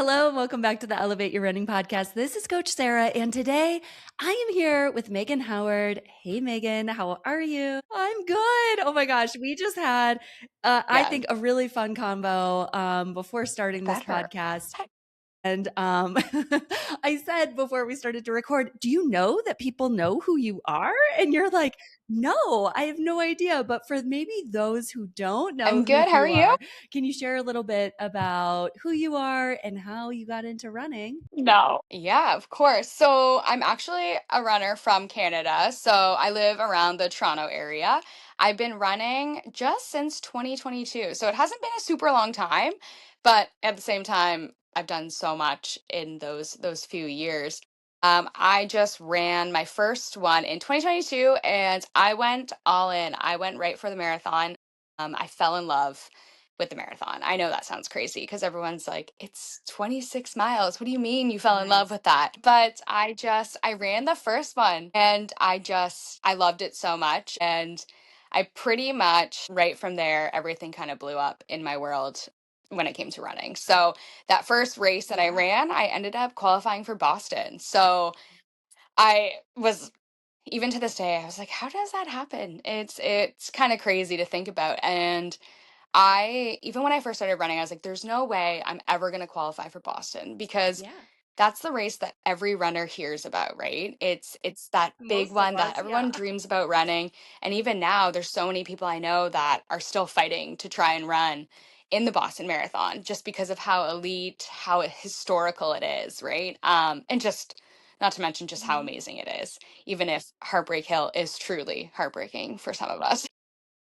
Hello, welcome back to the Elevate Your Running podcast. This is Coach Sarah, and today I am here with Meghan Howard. Hey, Meghan, how are you? I'm good. Oh my gosh, we just had, I Yeah, think, a really fun combo before starting this better. podcast. And I said before we started to record, do you know that people know who you are? And you're like, no, I have no idea. But for maybe those who don't know I'm who good. How are you you? are, can you share a little bit about who you are and how you got into running? No. Yeah, of course. So I'm actually a runner from Canada. So I live around the Toronto area. I've been running just since 2022. So it hasn't been a super long time, but at the same time, I've done so much in those few years. I just ran my first one in 2022 and I went all in. I went right for the marathon. I fell in love with the marathon. I know that sounds crazy because everyone's like, it's 26 miles. What do you mean you fell in love Nice. with that? But I ran the first one and I loved it so much. And I pretty much, right from there, everything kind of blew up in my world when it came to running. So that first race that I Yeah. ran, I ended up qualifying for Boston. So I was even to this day, I was like, how does that happen? It's kind of crazy to think about. And even when I first started running, I was like, there's no way I'm ever going to qualify for Boston because Yeah. that's the race that every runner hears about, right? It's that big Most of one that us, everyone yeah. dreams about running. And even now, there's so many people I know that are still fighting to try and run in the Boston Marathon just because of how elite, how historical it is, right? And just not to mention just how Mhm. amazing it is, even if Heartbreak Hill is truly heartbreaking for some of us.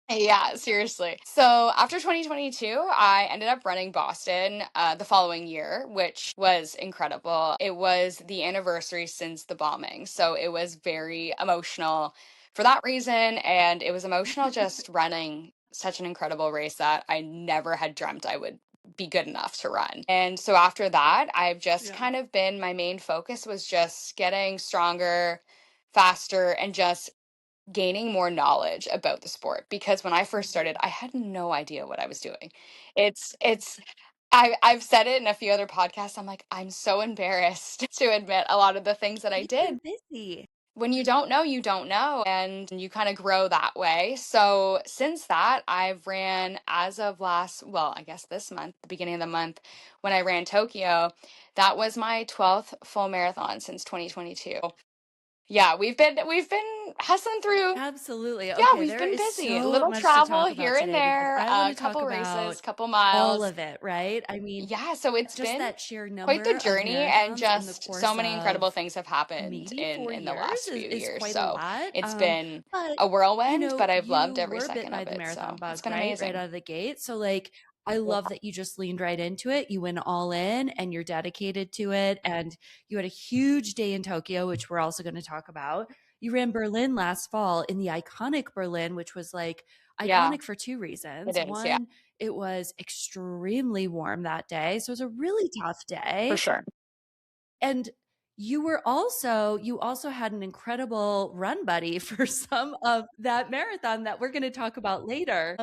Yeah, seriously. So after 2022, I ended up running Boston the following year, which was incredible. It was the anniversary since the bombing. So it was very emotional for that reason. And it was emotional just running such an incredible race that I never had dreamt I would be good enough to run. And so after that, I've just Yeah. kind of been my main focus was just getting stronger, faster, and just gaining more knowledge about the sport because when I first Mhm. started, I had no idea what I was doing. It's I've said it in a few other podcasts. I'm like, I'm so embarrassed to admit a lot of the things that I You've been did. busy. When you don't know, you don't know, and you kind of grow that way. So since that, I've ran as of well, I guess this month, the beginning of the month, when I ran Tokyo, that was my 12th full marathon since 2022. Yeah, we've been hustling through. Absolutely. Yeah, Okay, we've there been is busy. so Little much to travel talk here about and today because there, I want a to talk couple races, about couple all miles. of it, right? I mean, Yeah, so it's just been that sheer quite the number of journey and marathons in the just so course many incredible of things have happened maybe in 4 in the years last few is years. quite a So lot. it's been But a you whirlwind, know, but I've you loved every were bit second by of the it. marathon So it's bug, been right? Right amazing. out of the gate. So like I Yeah. love that you just leaned right into it. You went all in and you're dedicated to it. And you had a huge day in Tokyo, which we're also going to talk about. You ran Berlin last fall in the iconic Berlin, which was like Yeah, iconic for two it reasons. is. Yeah, One, it was extremely warm that day. So it was a really tough for day. sure. And you also had an incredible run buddy for some of that marathon that we're going to talk about later.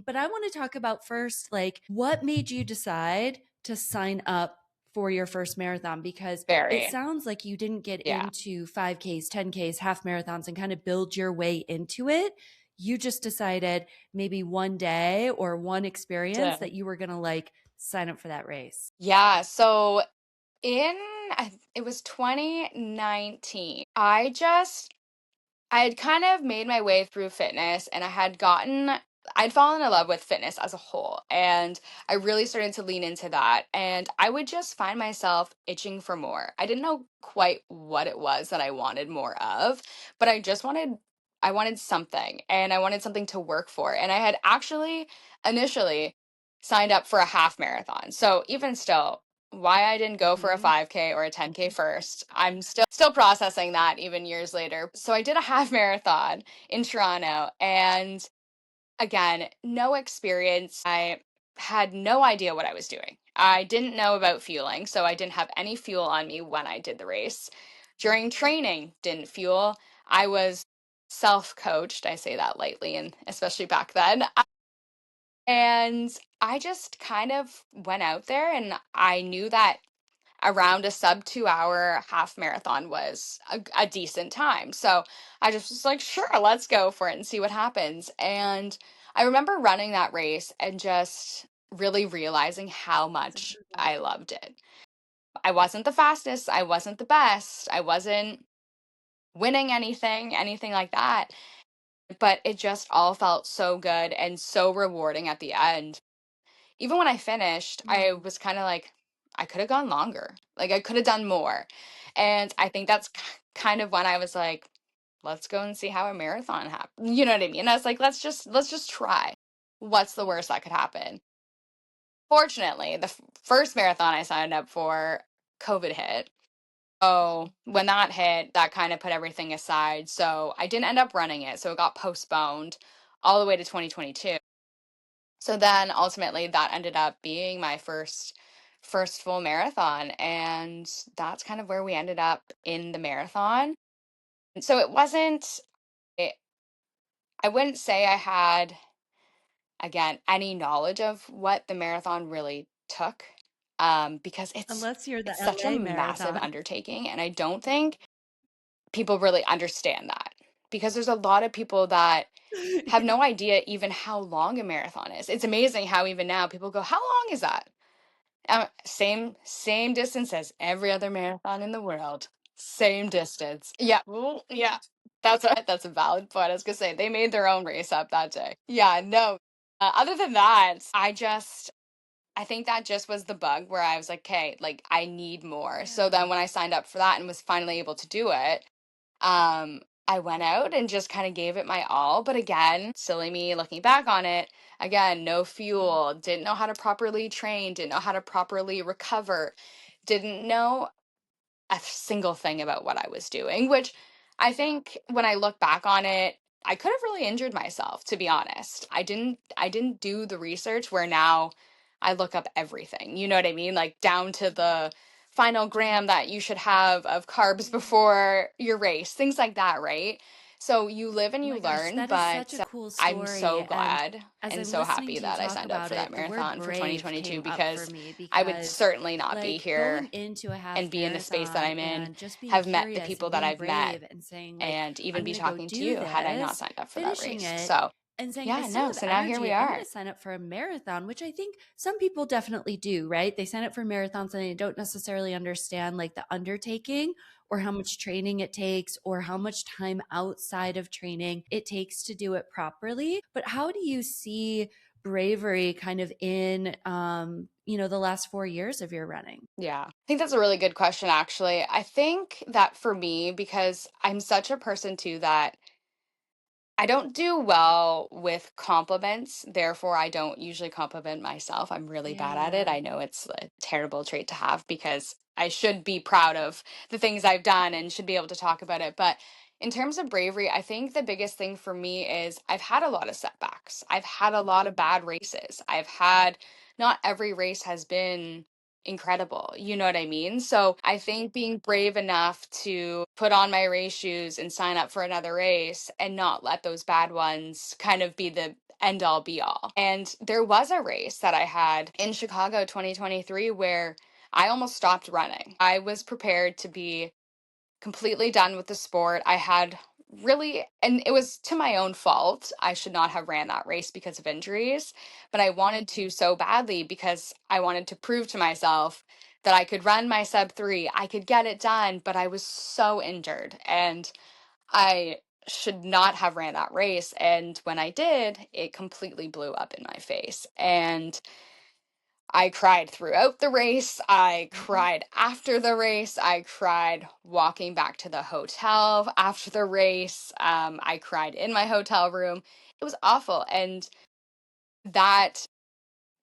But I want to talk about first, like, what made you decide to sign up for your first marathon? Because it Very. sounds like you didn't get Yeah. into 5Ks, 10Ks, half marathons and kind of build your way into it. You just decided maybe one day or one experience So, that you were going to like sign up for that race. yeah. So it was 2019. I had kind of made my way through fitness and I'd fallen in love with fitness as a whole. And I really started to lean into that. And I would just find myself itching for more. I didn't know quite what it was that I wanted more of, but I wanted something and I wanted something to work for. And I had actually initially signed up for a half marathon. So even still, why I didn't go for a Mhm. 5K or a 10K first. I'm still processing that even years later. So I did a half marathon in Toronto and again, no experience. I had no idea what I was doing. I didn't know about fueling, so I didn't have any fuel on me when I did the race. During training, didn't fuel. I was self-coached. I say that lightly and especially back then. And I just kind of went out there and I knew that around a sub 2 hour half marathon was a decent time. So I just was like, sure, let's go for it and see what happens. And I remember running that race and just really realizing how It's much incredible. I loved it. I wasn't the fastest, I wasn't the best, I wasn't winning anything like that, but it just all felt so good and so rewarding at the end. Even when I finished, I Mm. was kind of like, I could have gone longer. Like I could have done more. And I think that's kind of when I was like, let's go and see how a marathon happens. You know what I mean? I was like, let's just try. What's the worst that could happen? Fortunately, the first marathon I signed up for, COVID hit. So when that hit, that kind of put everything aside. So I didn't end up running it. So it got postponed all the way to 2022. So then ultimately that ended up being my first full marathon, and that's kind of where we ended up in the marathon. So it wasn't it, I wouldn't say I had, again, any knowledge of what the marathon really took, because Unless you're the it's such a LA massive marathon. undertaking, and I don't think people really understand that, because there's a lot of people that have no idea even how long a marathon is. It's amazing how even now people go, "How long is that?" Same distance as every other marathon in the world. Same distance. Yeah. Well, yeah. That's a valid point. I was gonna say they made their own race up that day. Yeah. No. Other than that, I think that just was the bug where I was like, okay, like I need more. So Yeah. then when I signed up for that and was finally able to do it, I went out and just kind of gave it my all. But again, silly me looking back on it, again, no fuel, didn't know how to properly train, didn't know how to properly recover, didn't know a single thing about what I was doing, which I think when I look back on it, I could have really injured myself, to be honest. I didn't do the research where now I look up everything. You know what I mean? Like down to the final gram that you should have of carbs Yeah. before your race, things like that, right? So you live and Oh you my gosh, learn, that is such but a cool I'm so story. And glad as and I'm so listening happy to you that I talk signed up about for that it, the word marathon for brave 2022, came up for because me I would because, certainly not be like, here going into a half and be in the space that marathon I'm in, and just being have met the curious people and that being I've met, brave and saying, like, and even I'm be going to go talking to do you had I not this, signed up for that finishing race. it, So, and saying, I yeah, still no. have So now here we energy. I'm going are. to sign up for a marathon, which I think some people definitely do, right? They sign up for marathons and they don't necessarily understand like the undertaking or how much training it takes or how much time outside of training it takes to do it properly. But how do you see bravery kind of in the last 4 years of your running? Yeah. I think that's a really good question, actually. I think that for me, because I'm such a person too that I don't do well with compliments, therefore I don't usually compliment myself. I'm really bad at it. Yeah. I know it's a terrible trait to have because I should be proud of the things I've done and should be able to talk about it. But in terms of bravery, I think the biggest thing for me is I've had a lot of setbacks. I've had a lot of bad races. Not every race has been incredible. You know what I mean? So I think being brave enough to put on my race shoes and sign up for another race and not let those bad ones kind of be the end all be all. And there was a race that I had in Chicago 2023 where I almost stopped running. I was prepared to be completely done with the sport. I had really, and it was to my own fault. I should not have ran that race because of injuries, but I wanted to so badly because I wanted to prove to myself that I could run my sub 3. I could get it done, but I was so injured and I should not have ran that race. And when I did, it completely blew up in my face. And I cried throughout the race. I Mhm. cried after the race. I cried walking back to the hotel after the race. I cried in my hotel room. It was awful. And that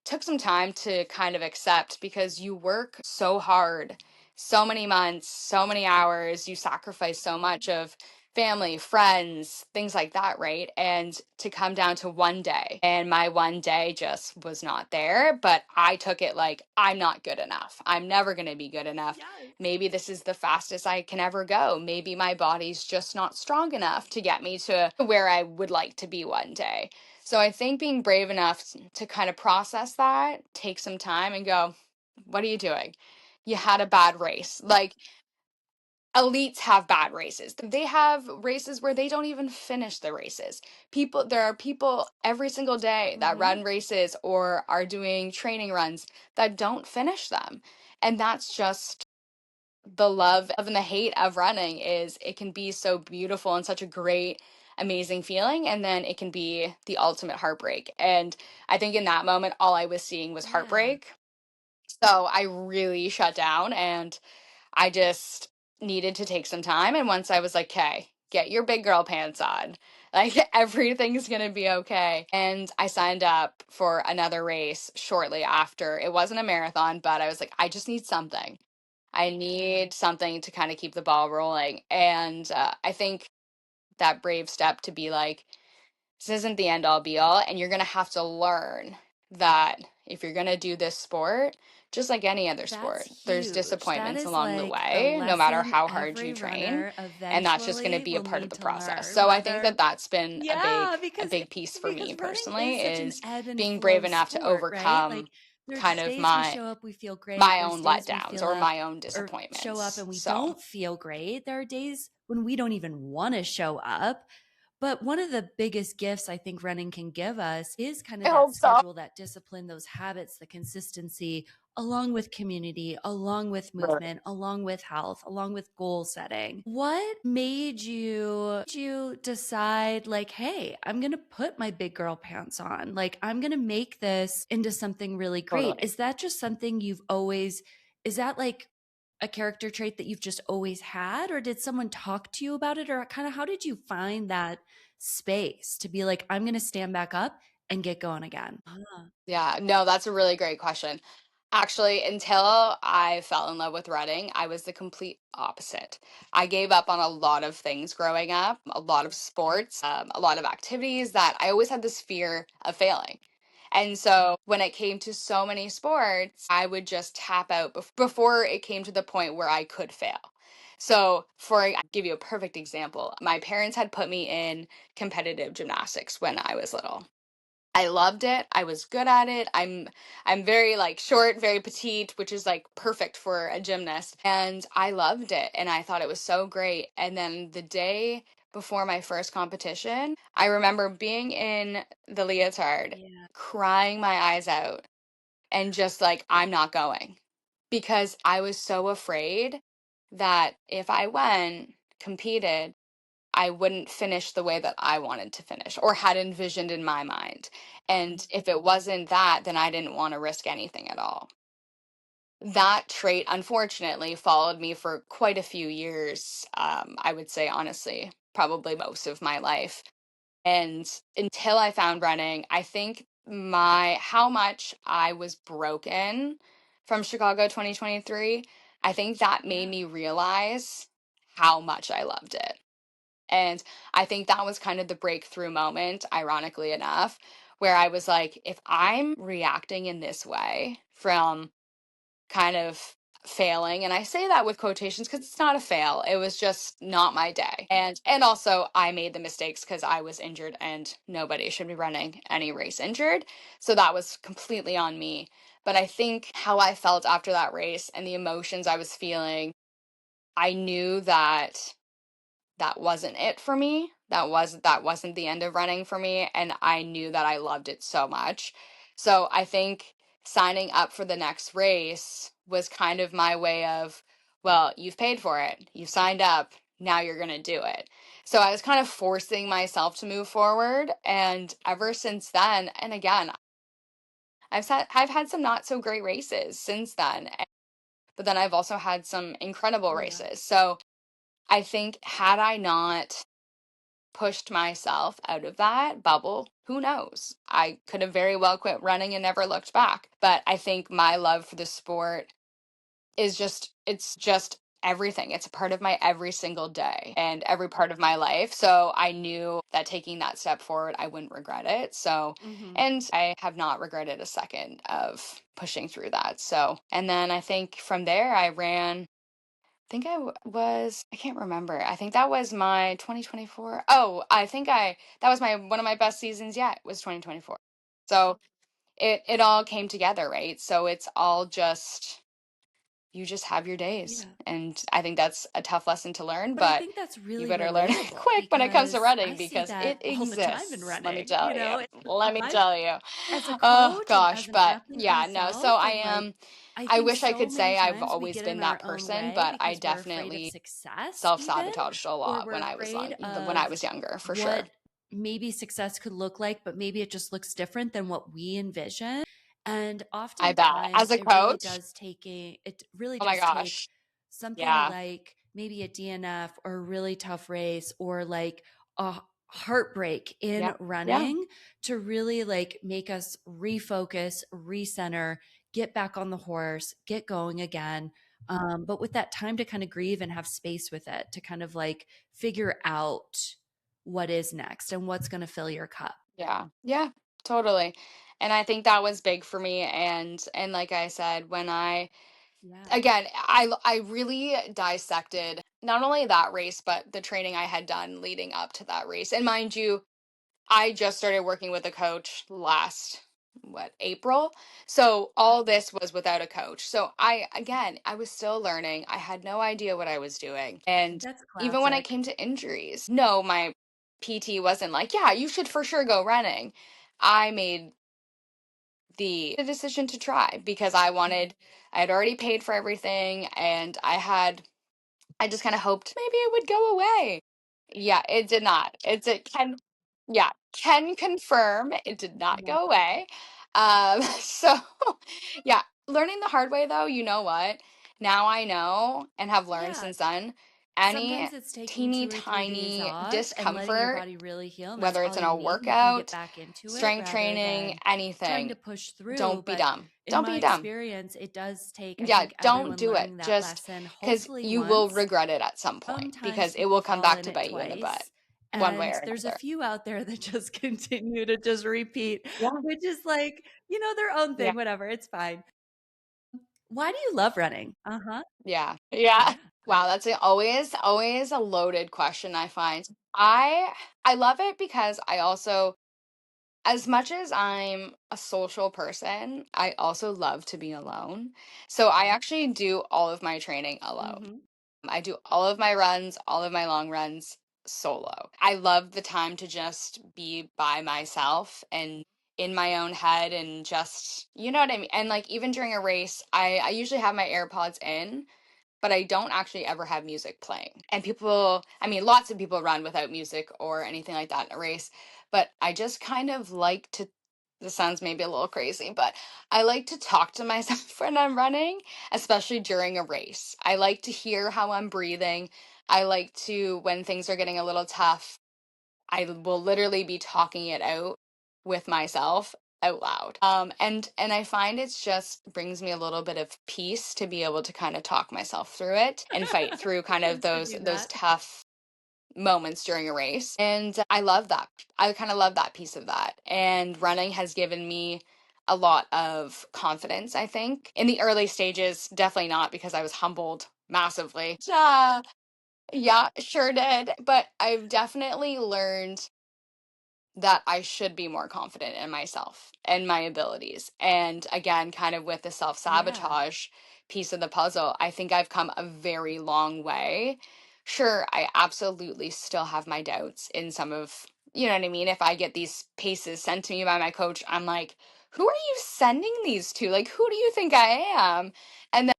took some time to kind of accept because you work so hard, so many months, so many hours, you sacrifice so much of family, friends, things like that, right? And to come down to one day and my one day just was not there, but I took it like I'm not good enough. I'm never going to be good enough. Yes. Maybe this is the fastest I can ever go. Maybe my body's just not strong enough to get me to where I would like to be one day. So I think being brave enough to kind of process that, take some time and go, what are you doing? you had a bad race. Like, elites have bad races. They have races where they don't even finish the races. There are people every single day that Right? run races or are doing training runs that don't finish them. And that's just the love and the hate of running. Is it can be so beautiful and such a great amazing feeling, and then it can be the ultimate heartbreak. And I think in that moment all I was seeing was Yeah. heartbreak. So I really shut down, and I just needed to take some time. And once I was like, okay, get your big girl pants on. Like, everything's going to be okay. And I signed up for another race shortly after. It wasn't a marathon, but I was like, I just need something. I need something to kind of keep the ball rolling. And I think that brave step to be like, this isn't the end all be all. And you're going to have to learn that if you're going to do this sport, just like any other That's sport, there's huge. That disappointments is along the like a way, no matter lesson how hard you every train. runner And that's just going to eventually be a will part of need the to process. learn. So I think that Whether, that's been yeah, a big piece for me because running personally, is such an is ebb and being brave flow enough to sport, right? Like overcome there's kind of days we show up, we feel great. my There's own days we letdowns feel or up my own or show up disappointments. and we So don't feel great. There are days when we don't even want to show up. But one of the biggest gifts I think running can give us is kind I of that hope so. schedule, that discipline, those habits, the consistency, along with community, along with movement, along with health, along with goal setting. What made you decide like, hey, I'm going to put my big girl pants on. Like I'm going to make this into something really great. Totally. Is that just something you've always is that like a character trait that you've just always had, or did someone talk to you about it, or kind of how did you find that space to be like, I'm going to stand back up and get going again? Yeah, no, that's a really great question. Actually, until I fell in love with running, I was the complete opposite. I gave up on a lot of things growing up, a lot of sports, a lot of activities that I always had this fear of failing. And so when it came to so many sports, I would just tap out before it came to the point where I could fail. So, I'll give you a perfect example. My parents had put me in competitive gymnastics when I was little. I loved it. I was good at it. I'm very like short, very petite, which is like perfect for a gymnast. And I loved it and I thought it was so great. And then the day before my first competition, I remember being in the leotard, Yeah. crying my eyes out and just like, I'm not going, because I was so afraid that if I went, competed, I wouldn't finish the way that I wanted to finish or had envisioned in my mind. And if it wasn't that, then I didn't want to risk anything at all. That trait, unfortunately, followed me for quite a few years. I would say, honestly, probably most of my life. And until I found running, I think how much I was broken from Chicago 2023, I think that made Yeah. me realize how much I loved it. And I think that was kind of the breakthrough moment, ironically enough, where I was like, if I'm reacting in this way from kind of failing, and I say that with quotations because it's not a fail, it was just not my day. And also I made the mistakes because I was injured and nobody should be running any race injured. So that was completely on me. But I think how I felt after that race and the emotions I was feeling, I knew that that wasn't it for me. That wasn't the end of running for me, and I knew that I loved it so much. So I think signing up for the next race was kind of my way of, well, you've paid for it. You've signed up. Now you're going to do it. So I was kind of forcing myself to move forward, and ever since then, and again, I've had some not so great races since then, but then I've also had some incredible Yeah. races. So I think had I not pushed myself out of that bubble, who knows? I could have very well quit running and never looked back. But I think my love for the sport it's just everything. It's a part of my every single day and every part of my life. So I knew that taking that step forward, I wouldn't regret it. So, Hmm. and I have not regretted a second of pushing through that. So, and then I think from there, I ran think I can't remember. I think that was my 2024. Oh, that was my one of my best seasons yet was 2024. So it all came together, right? So it's all just you just have your days. Yeah. And I think that's a tough lesson to learn, But I but think that's you really better learn it relatable quick when it comes to because I running see because that it all the time in exists. Let me running, tell you you. know? It's Let me I've tell you. as a Oh coach and as gosh, an but athlete yeah, no. So myself I and like am I I think wish I so could many say I've times we always get been in that our own person, way but I because we're afraid of definitely success even, self-sabotaged a or lot we're when I was afraid when I of was younger, for what sure. maybe success could look like, but maybe it just looks different than what we envision. And I bet. As oftentimes a coach, it really oh my does take gosh. something Yeah. like maybe a DNF or a really tough race or like a heartbreak Yeah. in Yeah. running to really like make us refocus, recenter, get back on the horse, get going again. But with that time to kind of grieve and have space with it to kind of like figure out what is next and what's going to fill your cup. Yeah. Yeah. Totally. And I think that was big for me, and like I said, when I Yeah. again, I really dissected not only that race but the training I had done leading up to that race. And mind you, I just started working with a coach last April. So all this was without a coach. So I was still learning. I had no idea what I was doing. And That's even when it classic. came to injuries, no, my PT wasn't like, "Yeah, you should for sure go running." I made the decision to try because I had already paid for everything, and I just kind of hoped maybe it would go away. Yeah, it did not. Yeah, can confirm it did not Yeah. go away. So yeah, learning the hard way though, you know what? Now I know and have learned Yeah. since then, any Sometimes it's taking teeny 2 or 3 days tiny off and letting your discomfort, body really heal. And that's whether all it's in you a need. You can get workout, back into it strength rather training, than trying anything, to push through. don't be But dumb. in Don't my be dumb. experience, it does take, I Yeah, think, don't everyone do it. learning that Just lesson because hopefully you will once. regret it at some point Sometimes because it will people come fall back in to it bite you in the butt twice. one way And or there's a another. few out there that just continue to just repeat, Yeah. which is like, their own Yeah. thing, whatever. It's fine. Why do you love running? Uh huh. Yeah. Yeah. Yeah. Wow, that's always a loaded question, I find. I love it because I also, as much as I'm a social person, I also love to be alone. So I actually do all of my training alone. Mm-hmm. I do all of my runs, all of my long runs solo. I love the time to just be by myself and in my own head and just, you know what I mean? And like even during a race, I usually have my AirPods in, but I don't actually ever have music playing. And people, I mean, lots of people run without music or anything like that in a race, but I just kind of like to, this sounds maybe a little crazy, but I like to talk to myself when I'm running, especially during a race. I like to hear how I'm breathing. I like to, when things are getting a little tough, I will literally be talking it out with myself out loud. And I find it's just brings me a little bit of peace to be able to kind of talk myself through it and fight through kind of Sometimes to do those that. tough moments during a race. And I love that. I kind of love that piece of that. And running has given me a lot of confidence, I think. In the early stages, definitely not because I was humbled massively. Yeah, sure did. But I've definitely learned that I should be more confident in myself and my abilities. And again, kind of with the self Yeah. sabotage piece of the puzzle, I think I've come a very long way. Sure, I absolutely still have my doubts in some of, you know what I mean? If I get these paces sent to me by my coach, I'm like, who are you sending these to? Like, who do you think I am? And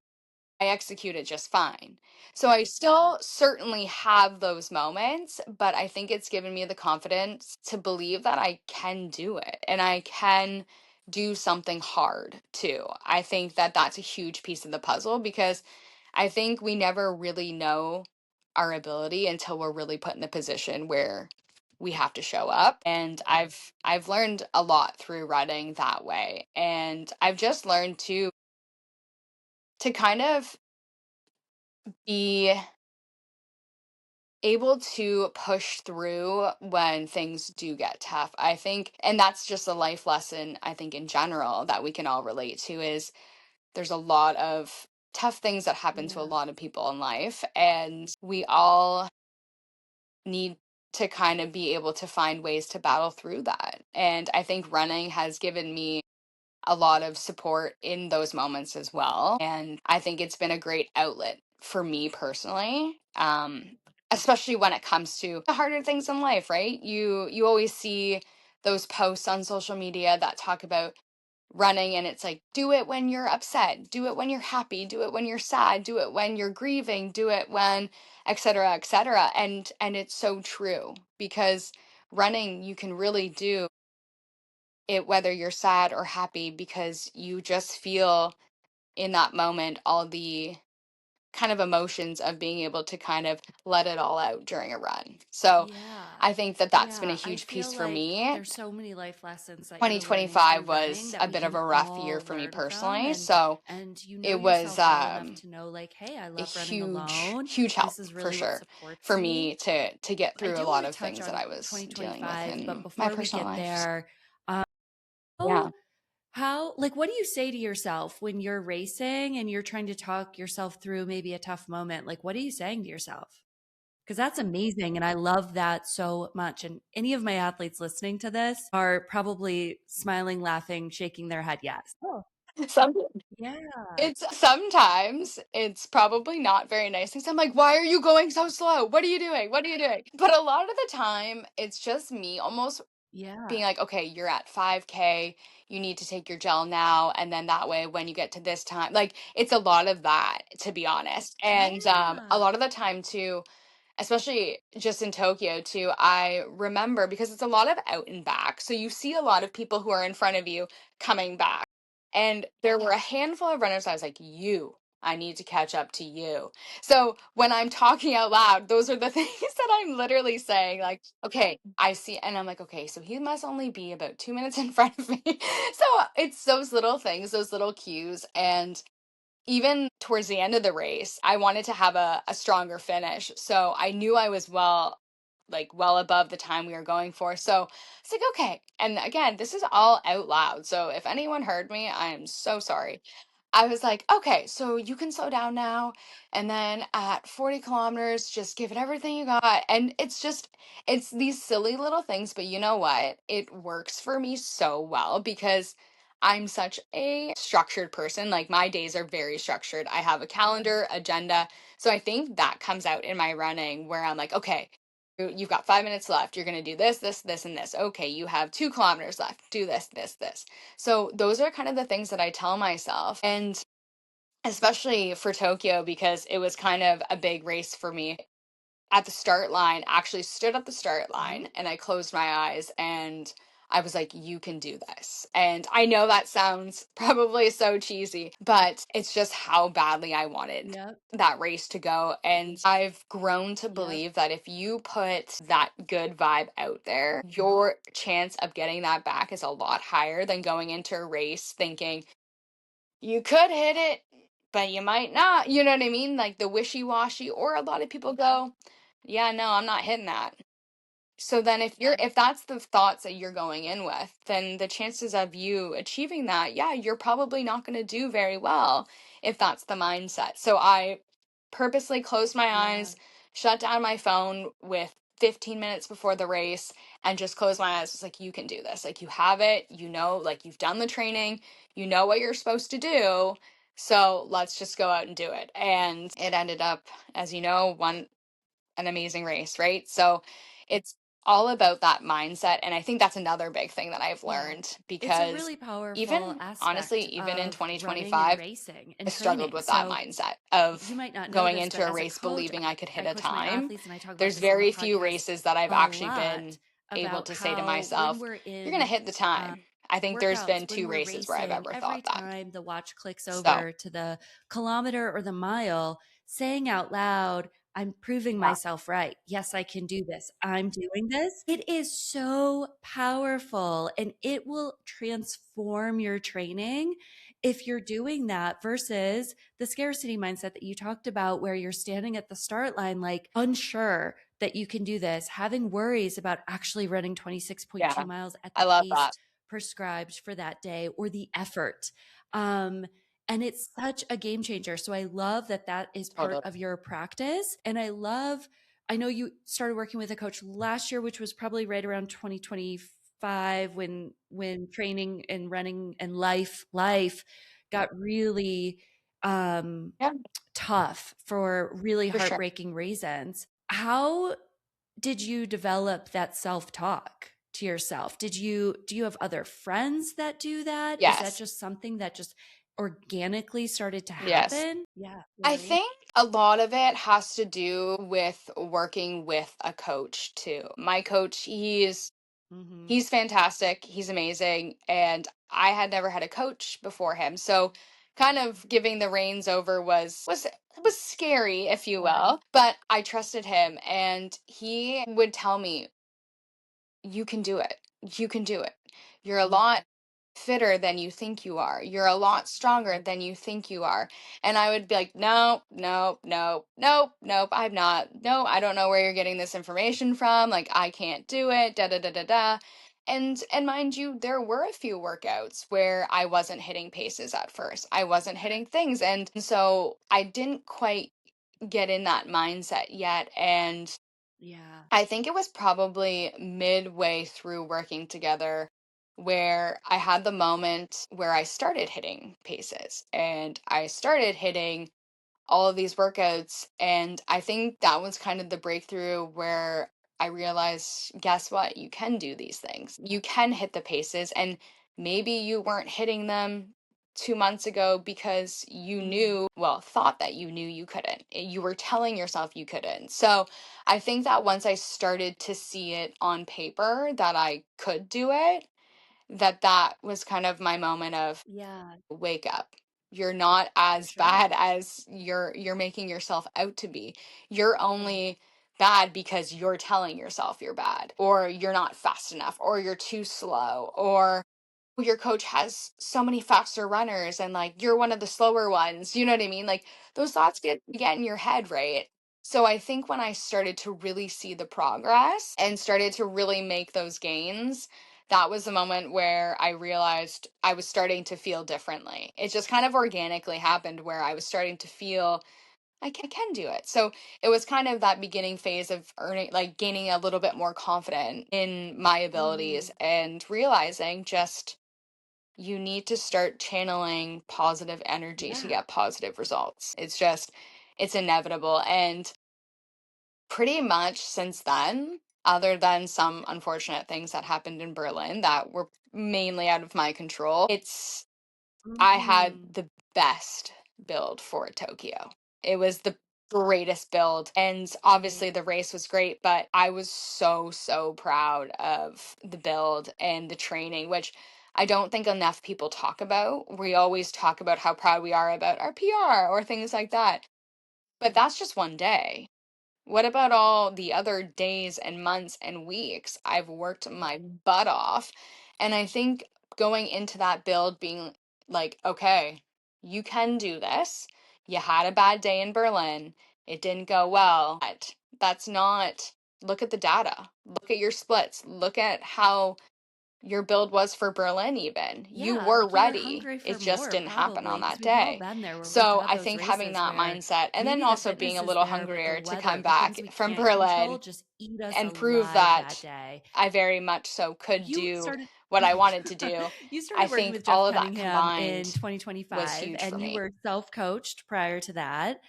I executed just fine. So I still certainly have those moments, but I think it's given me the confidence to believe that I can do it and I can do something hard too. I think that that's a huge piece of the puzzle because I think we never really know our ability until we're really put in the position where we have to show up. And I've learned a lot through running that way. And I've just learned to kind of be able to push through when things do get tough. I think, and that's just a life lesson, I think, in general, that we can all relate to is there's a lot of tough things that happen to a Yeah. lot of people in life, and we all need to kind of be able to find ways to battle through that. And I think running has given me a lot of support in those moments as well. And I think it's been a great outlet for me personally. Especially when it comes to the harder things in life, right? You always see those posts on social media that talk about running, and it's like, do it when you're upset, do it when you're happy, do it when you're sad, do it when you're grieving, do it when, etc., etc. And it's so true, because running, you can really do it whether you're sad or happy, because you just feel in that moment all the kind of emotions of being able to kind of let it all out during a run. So Yeah. I think that that's been a Yeah, I huge piece feel for like me. there's so many life lessons that you're learning 2025 through running was that a we bit of can a rough year all for me learn from, personally. So and you know it was yourself well enough to know like, hey, I a love running huge, alone. huge help This is for really what sure supports for me. me to get I through a do lot want to of touch things that on I was dealing with 2025, but in my before we personal get life. there, how, Yeah. like, what do you say to yourself when you're racing and you're trying to talk yourself through maybe a tough moment? Like, what are you saying to yourself? Because that's amazing. And I love that so much. And any of my athletes listening to this are probably smiling, laughing, shaking their head. Yes. Oh, Some yeah. it's sometimes it's probably not very nice things. I'm like, why are you going so slow? What are you doing? What are you doing? But a lot of the time, it's just me almost being Yeah. like, okay, you're at 5K, you need to take your gel now. And then that way, when you get to this time, like it's a lot of that, to be honest. And a Yeah. lot of the time, too, especially just in Tokyo too, I remember, because it's a lot of out and back. So you see a lot of people who are in front of you coming back. And there were a handful of runners I was like, I need to catch up to you. So when I'm talking out loud, those are the things that I'm literally saying, like, okay, I see. And I'm like, okay, so he must only be about 2 minutes in front of me. So it's those little things, those little cues. And even towards the end of the race, I wanted to have a stronger finish. So I knew I was well above the time we were going for. So it's like, okay. And again, this is all out loud. So if anyone heard me, I am so sorry. I was like, okay, so you can slow down now. And then at 40 kilometers, just give it everything you got. And it's these silly little things. But you know what? It works for me so well, because I'm such a structured person. Like my days are very structured. I have a calendar, agenda. So I think that comes out in my running, where I'm like, okay, you've got 5 minutes left. You're going to do this, this, this, and this. Okay, you have 2 kilometers left. Do this, this, this. So those are kind of the things that I tell myself. And especially for Tokyo, because it was kind of a big race for me, at the start line, actually stood at the start Mhm. line, and I closed my eyes and I was like, you can do this. And I know that sounds probably so cheesy, but it's just how badly I wanted Yep. that race to go. And I've grown to Yep. believe that if you put that good vibe out there, your chance of getting that back is a lot higher than going into a race thinking you could hit it, but you might not. You know what I mean? Like the wishy washy, or a lot of people go, yeah, no, I'm not hitting that. So then if that's the thoughts that you're going in with, then the chances of you achieving that, yeah, you're probably not going to do very well if that's the mindset. So I purposely closed my Yeah. eyes, shut down my phone with 15 minutes before the race, and just closed my eyes. It's like, you can do this. Like you have it, like you've done the training, you know what you're supposed to do. So let's just go out and do it. And it ended up, as you know, one an amazing race, right? So it's all about that mindset. And I think that's another big thing that I've Yeah. learned, It's a because really powerful even honestly, aspect even in of running and 2025, racing I and struggled training. with that So mindset you of might not know going this, into but a as a race coach, believing I could I hit a coach my time. athletes and I talk about There's this on the very few podcast races that I've a actually lot been able about to say to how when myself, we're you're going to in hit the time. I think there's workouts, been when two we're races where I've racing, ever every thought that. time the watch clicks So, over to the kilometer or the mile, saying out loud, I'm proving yeah, myself right. Yes, I can do this. I'm doing this. It is so powerful and it will transform your training if you're doing that versus the scarcity mindset that you talked about, where you're standing at the start line, like unsure that you can do this, having worries about actually running 26.2 yeah, miles at the I love pace that. prescribed for that day or the effort. Um, and it's such a game changer. So I love that that is part Totally. of your practice. And I know you started working with a coach last year, which was probably right around 2020. 5 when training and running and life got really um Yeah, tough for really for sure. heartbreaking reasons. How did you develop that self-talk to yourself? Do you have other friends that do that? Is that Yes. just something that just organically started to Yes. happen? Yeah, I right. think a lot of it has to do with working with a coach too. My coach, Mhm. he's fantastic. He's amazing. And I had never had a coach before him. So kind of giving the reins over was scary, if you will. But I trusted him and he would tell me, you can do it. You can do it. You're a lot fitter than you think you are. You're a lot stronger than you think you are. And I would be like, no, no, no, nope, nope, I'm not. No, I don't know where you're getting this information from. Like, I can't do it. Da da da da da. And mind you, there were a few workouts where I wasn't hitting paces at first. I wasn't hitting things. And so I didn't quite get in that mindset yet. And Yeah. I think it was probably midway through working together where I had the moment where I started hitting paces and I started hitting all of these workouts. And I think that was kind of the breakthrough where I realized, guess what? You can do these things. You can hit the paces. And maybe you weren't hitting them 2 months ago because you Mhm. knew, well, thought that you knew you couldn't. You were telling yourself you couldn't. So I think that once I started to see it on paper that I could do it, that was kind of my moment of Yeah, wake up. You're not for as sure. bad as you're making yourself out to be. You're Yeah. only bad because you're telling yourself you're bad, or you're not fast enough, or you're too slow, or your coach has so many faster runners and like you're one of the slower ones. You know what I mean? Like those thoughts get in your head, right? So I think when I started to really see the progress and started to really make those gains, that was the moment where I realized I was starting to feel differently. It just kind of organically happened where I was starting to feel I can do it. So it was kind of that beginning phase of earning, like gaining a little bit more confident in my abilities Mhm. and realizing just you need to start channeling positive energy to Yeah. get positive results. It's inevitable. And pretty much since then, other than some unfortunate things that happened in Berlin that were mainly out of my control, I had Mhm. the best build for Tokyo. It was the greatest build. And Right. obviously the race was great, but I was so, so proud of the build and the training, which I don't think enough people talk about. We always talk about how proud we are about our PR or things like that. But that's just one day. What about all the other days and months and weeks I've worked my butt off? And I think going into that build being like, okay, you can do this. You had a bad day in Berlin. It didn't go well. But that's not, look at the data. Look at your splits. Look at how your build was for Berlin, even. You Yeah, were like you were ready. hungry It for just more didn't happen probably on because that we've all day. been there where we've So had I those think having races that where mindset and then maybe the also being fitness a is little there, but the hungrier to weather, come the back things we from can't control Berlin just eat us and prove alive that that day. I very much so could You do started what I wanted to do. you I started working think with all Jeff of that Cunningham in combined was 2025 huge for and you me. were self-coached prior to that.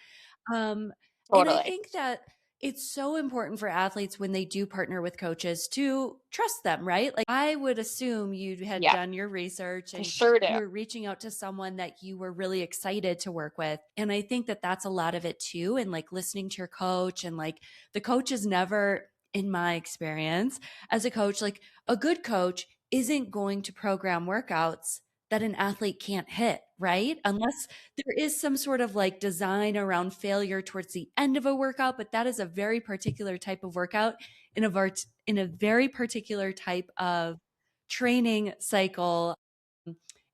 Um, and I Totally. think that it's so important for athletes when they do partner with coaches to trust them, right? Like I would assume you had Yeah, done your research I and sure do. you were reaching out to someone that you were really excited to work with. And I think that that's a lot of it too. And like listening to your coach and like the coach is never, in my experience as a coach, like a good coach isn't going to program workouts that an athlete can't hit, right? Unless there is some sort of like design around failure towards the end of a workout, but that is a very particular type of workout in a very particular type of training cycle.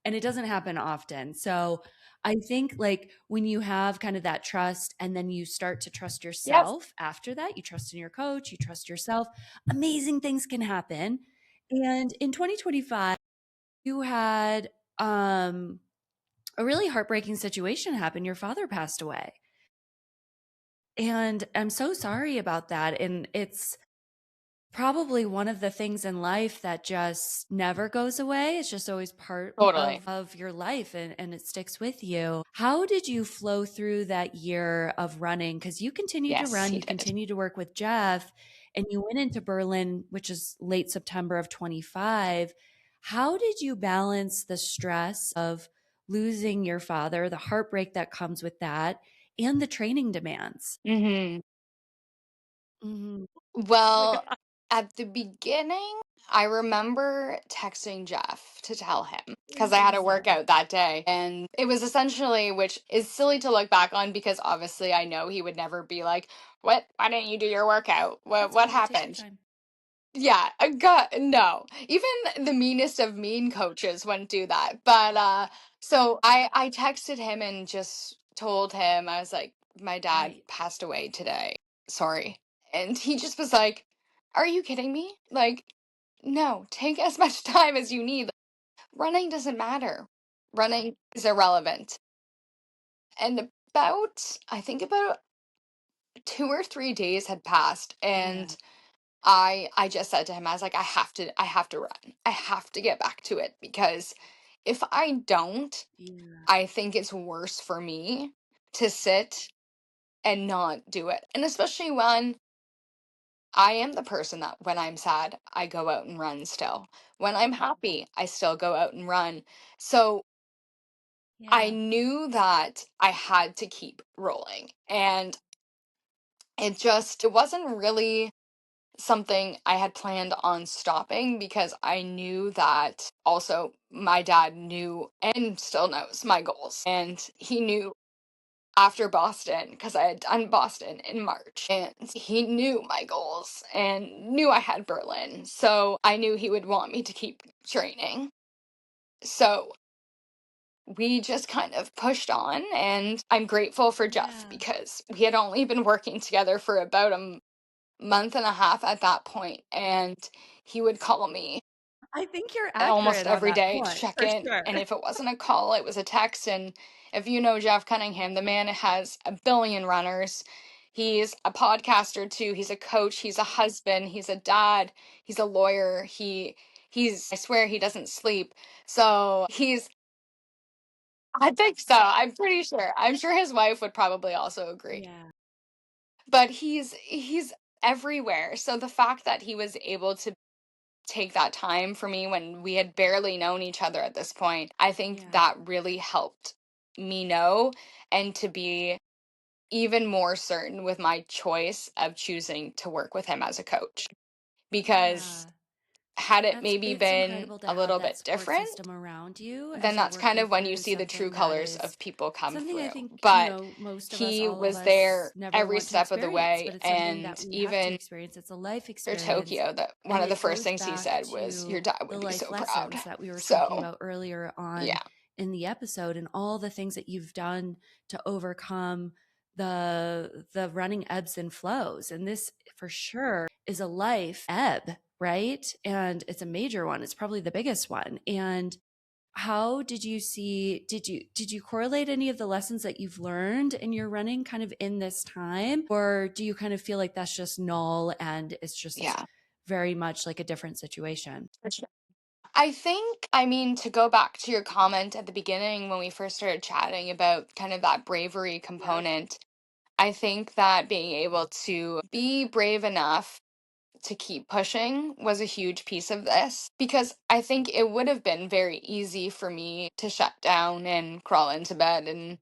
And it doesn't happen often. So I think like when you have kind of that trust and then you start to trust Yep. yourself after that, you trust in your coach, you trust yourself, amazing things can happen. And in 2025, you had a really heartbreaking situation happen. Your father passed away. And I'm so sorry about that. And it's probably one of the things in life that just never goes away. It's just always part Totally. of your life, and it sticks with you. How did you flow through that year of running? Because you continued to Yes, run, he you did. continued to work with Jeff, and you went into Berlin, which is late September of 25. How did you balance the stress of losing your father, the heartbreak that comes with that, and the training demands? Hmm. Mhm. Oh my Well, God. at the beginning, I remember texting Jeff to tell him because I had a Yeah. workout that day. And it was essentially, which is silly to look back on because obviously I know he would never be like, "What? Why didn't you do your workout? That's What okay. Take your happened?" time. Yeah, God, no. Even the meanest of mean coaches wouldn't do that. But so I texted him and just told him, I was like, my dad Right. passed away today. Sorry. And he just was like, "Are you kidding me? Like, no, take as much time as you need. Running doesn't matter. Running is irrelevant." And about, I think about 2 or 3 days had passed, Yeah. and I just said to him, I was like, I have to run. I have to get back to it because if I don't, Yeah. I think it's worse for me to sit and not do it. And especially when I am the person that when I'm sad, I go out and run still. When I'm happy, I still go out and run. So I Yeah. knew that I had to keep rolling. And it wasn't really something I had planned on stopping because I knew that also my dad knew and still knows my goals. And he knew after Boston, because I had done Boston in March, and he knew my goals and knew I had Berlin. So I knew he would want me to keep training. So we just kind of pushed on, and I'm grateful for Jeff Yeah. because we had only been working together for about a month and a half at that point, and he would call me I think you're almost accurate on every that day to point check for in. sure. And if it wasn't a call, it was a text. And if you know Jeff Cunningham, the man has a billion runners. He's a podcaster too. He's a coach. He's a husband. He's a dad. He's a lawyer. He's I swear he doesn't sleep. So he's I think so. I'm pretty sure. I'm sure his wife would probably also agree. Yeah. But he's everywhere. So the fact that he was able to take that time for me when we had barely known each other at this point, I think Yeah. that really helped me know and to be even more certain with my choice of choosing to work with him as a coach. Because Yeah. had it That's maybe it's been incredible to a have little that bit support different, system around you then as you're that's kind working of when you through see the true something that colors is of people come something I through. think, But most of us, he all of was us there never every want to step of the experience, way. but it's something that And we have to even experience. It's a life for experience. Tokyo, that one And of the it first goes things he back said was, "Your to dad the would be life so proud." lessons that we were talking So, about earlier on yeah. in the episode, and all the things that you've done to overcome the running ebbs and flows. And this for sure is a life ebb, right? And it's a major one. It's probably the biggest one. And how did you see did you correlate any of the lessons that you've learned in your running kind of in this time, or do you kind of feel like that's just null and it's just Yeah. very much like a different situation? For sure. I think, I mean, to go back to your comment at the beginning when we first started chatting about kind of that bravery Yep. component, I think that being able to be brave enough to keep pushing was a huge piece of this because I think it would have been very easy for me to shut down and crawl into bed and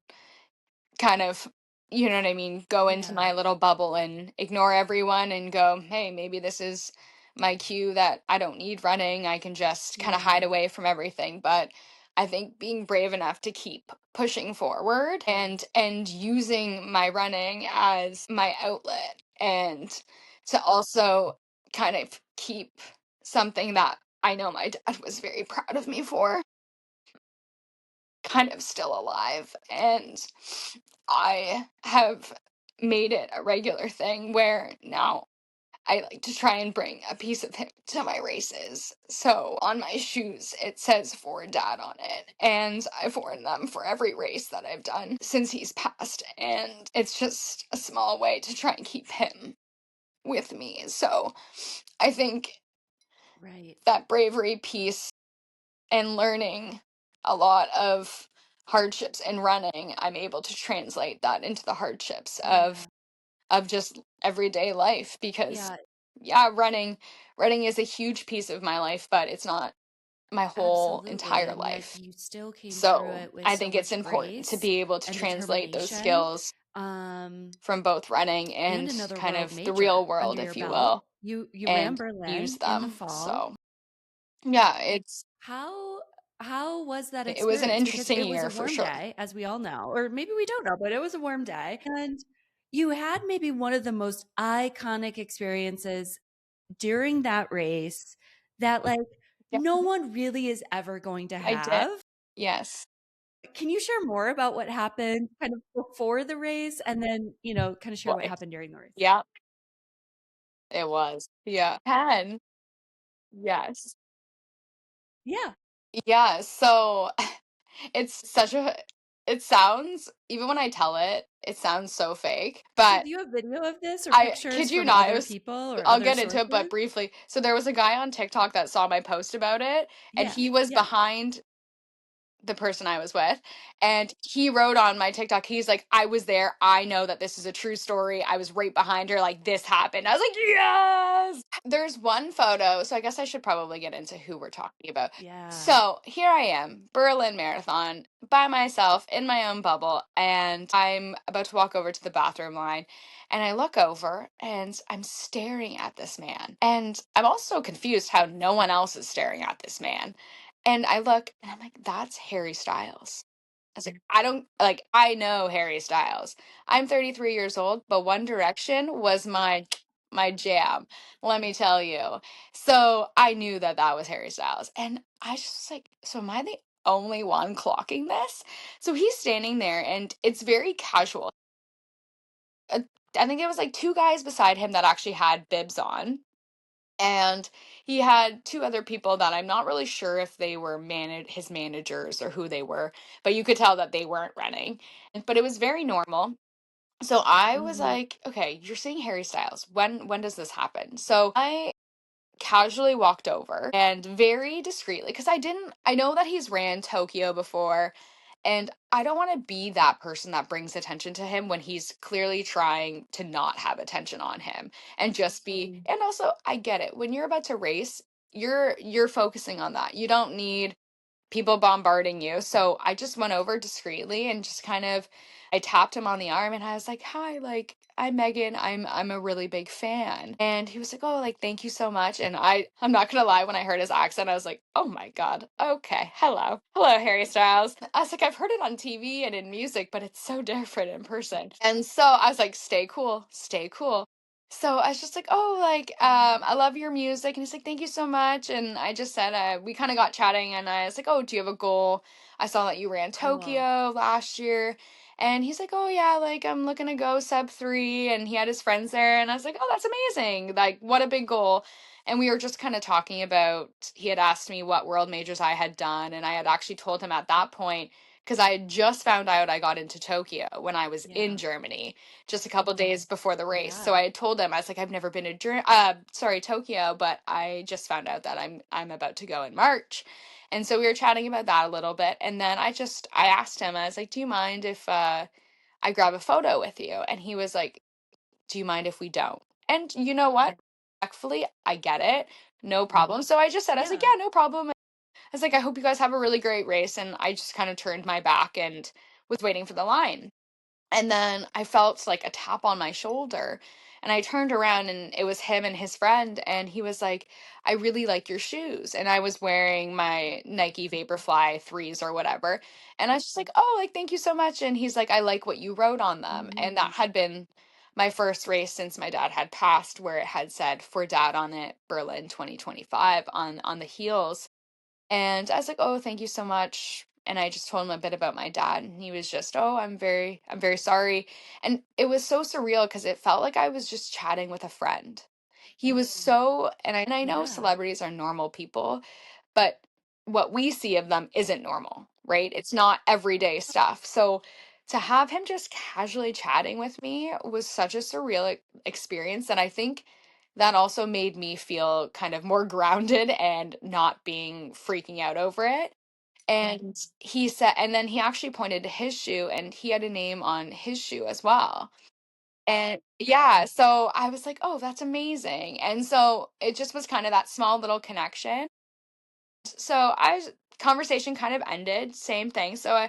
kind of, you know what I mean, go into Yeah. my little bubble and ignore everyone and go, hey, maybe this is my cue that I don't need running. I can just kind of hide Yeah. away from everything. But I think being brave enough to keep pushing forward and using my running as my outlet and to also kind of keep something that I know my dad was very proud of me for kind of still alive. And I have made it a regular thing where now I like to try and bring a piece of him to my races. So on my shoes, it says for dad on it. And I've worn them for every race that I've done since he's passed. And it's just a small way to try and keep him with me. So I think Right. that bravery piece and learning a lot of hardships in running, I'm able to translate that into the hardships Yeah. of just everyday life because Yeah, yeah, running is a huge piece of my life, but it's not my whole absolutely. entire And yet life. you still came through So it with I so think it's much important to grace be able to and translate those determination. skills Um, from both running and and another kind world of the real major world, under your if you belt. will, You ran and use Berlin in the them. fall. So yeah, How how was that it was an experience? Because interesting it was a year for warm sure. day, as we all know, or maybe we don't know, but it was a warm day. And you had maybe one of the most iconic experiences during that race that like Yeah, no one really is ever going to I did. have. Yes. Can you share more about what happened kind of before the race and then, kind of share what Right. happened during the race? Yeah, it was. Yeah. 10. Yes. Yeah. Yeah. So it's such a, it sounds, even when I tell it, it sounds so fake. So But do you have video of this or I pictures kid you from not, it other was, people or I'll other get into it, but sources? briefly. So there was a guy on TikTok that saw my post about it, and Yeah. he was Yeah. behind the person I was with. And he wrote on my TikTok, he's like, I was there. I know that this is a true story. I was right behind her. Like, this happened. I was like, yes. There's one photo. So I guess I should probably get into who we're talking about. Yeah. So here I am, Berlin Marathon, by myself in my own bubble. And I'm about to walk over to the bathroom line. And I look over and I'm staring at this man. And I'm also confused how no one else is staring at this man. And I look and I'm like, that's Harry Styles. I was like, I don't like, I know Harry Styles. I'm 33 years old, but One Direction was my jam, let me tell you. So I knew that that was Harry Styles. And I just was like, so am I the only one clocking this? So he's standing there and it's very casual. Uh, I think it was like two guys beside him that actually had bibs on, and he had two other people that I'm not really sure if they were his managers or who they were, but you could tell that they weren't running. But it was very normal. So I was Mhm. like, okay, you're seeing Harry Styles. When does this happen? So I casually walked over and very discreetly, because I know that he's ran Tokyo before, and I don't want to be that person that brings attention to him when he's clearly trying to not have attention on him and just be. And also I get it. When you're about to race, you're focusing on that. You don't need people bombarding you. So I just went over discreetly and just kind of, I tapped him on the arm and I was like, "Hi, like I'm Megan. I'm a really big fan." And he was like, "Oh, like thank you so much." And I'm not gonna lie, when I heard his accent, I was like, "Oh my God. Okay. Hello. Hello, Harry Styles." I was like, "I've heard it on TV and in music, but it's so different in person." And so I was like, "Stay cool. Stay cool." So I was just like, "Oh, like, I love your music." And he's like, "Thank you so much." And I just said, we kind of got chatting, and I was like, "Oh, do you have a goal? I saw that you ran Cool. Tokyo last year." And he's like, "Oh, yeah, like, I'm looking to go sub 3." And he had his friends there. And I was like, "Oh, that's amazing. Like, what a big goal." And we were just kind of talking about, he had asked me what world majors I had done. And I had actually told him at that point, because I had just found out I got into Tokyo when I was in Yeah. Germany just a couple days before the race. So Yeah. I had told him, I was like, "I've never been to sorry, Tokyo, but I just found out that I'm about to go in March." And so we were chatting about that a little bit, and then I asked him, I was like, "Do you mind if I grab a photo with you?" And he was like, "Do you mind if we don't?" And you know what? Respectfully, I get it. No problem. So I just said, I was like, Yeah. "Yeah, no problem." I was like, "I hope you guys have a really great race." And I just kind of turned my back and was waiting for the line. And then I felt like a tap on my shoulder. And I turned around and it was him and his friend. And he was like, "I really like your shoes." And I was wearing my Nike Vaporfly threes or whatever. And I was just like, "Oh, like, thank you so much." And he's like, "I like what you wrote on them." And that Mhm. had been my first race since my dad had passed, where it had said "For Dad" on it, Berlin 2025 on the heels. And I was like, "Oh, thank you so much." And I just told him a bit about my dad, and he was just, "Oh, I'm very sorry." And it was so surreal because it felt like I was just chatting with a friend. He was so, and I know Yeah. celebrities are normal people, but what we see of them isn't normal, right? It's not everyday stuff. So to have him just casually chatting with me was such a surreal experience, and I think that also made me feel kind of more grounded and not being freaking out over it. And he said, and then he actually pointed to his shoe, and he had a name on his shoe as well. And yeah, so I was like, "Oh, that's amazing." And so it just was kind of that small little connection. So conversation kind of ended, same thing. So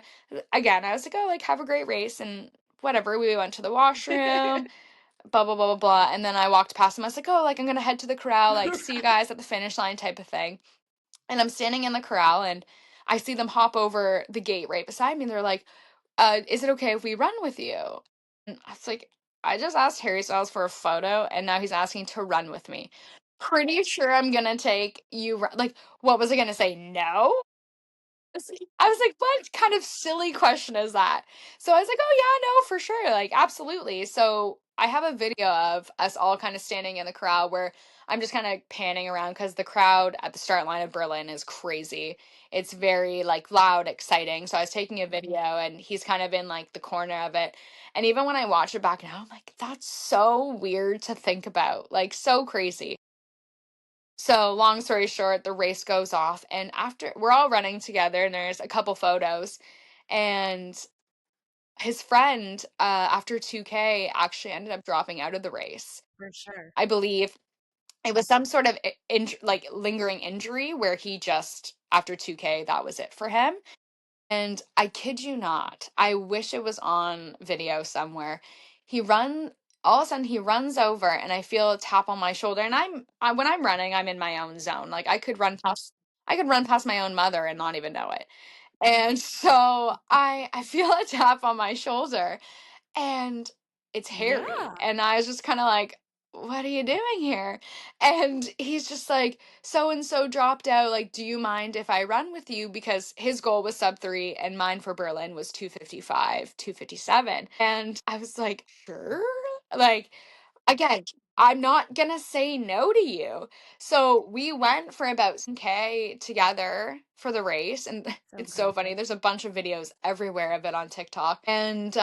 again, I was like, "Oh, like have a great race," and whatever. We went to the washroom, blah blah blah blah blah. And then I walked past him. I was like, "Oh, like I'm gonna head to the corral, like see you guys at the finish line," type of thing. And I'm standing in the corral, and I see them hop over the gate right beside me. And they're like, "Is it okay if we run with you?" And I was like, "I just asked Harry Styles for a photo, and now he's asking to run with me. Pretty sure I'm gonna take you." Like, what was I gonna say? No? I was like, "What kind of silly question is that?" So I was like, "Oh, yeah, no, for sure, like, absolutely." So I have a video of us all kind of standing in the crowd where I'm just kind of panning around because the crowd at the start line of Berlin is crazy. It's very like loud, exciting. So I was taking a video and he's kind of in like the corner of it. And even when I watch it back now, I'm like, that's so weird to think about, like so crazy. So, long story short, the race goes off, and after we're all running together, and there's a couple photos, and his friend, after 2K, actually ended up dropping out of the race. For sure. I believe it was some sort of like lingering injury where he just after 2K, that was it for him. And I kid you not, I wish it was on video somewhere. He run All of a sudden he runs over and I feel a tap on my shoulder and when I'm running, I'm in my own zone. Like I could run past my own mother and not even know it. And so I feel a tap on my shoulder and it's Harry. Yeah. And I was just kind of like, "What are you doing here?" And he's just like, "So and so dropped out. Like, do you mind if I run with you?" Because his goal was sub 3 and mine for Berlin was 2:55, 2:57. And I was like, "Sure." Like, again, I'm not gonna say no to you. So we went for about 10K together for the race, and So it's so incredible. funny. There's a bunch of videos everywhere of it on TikTok. And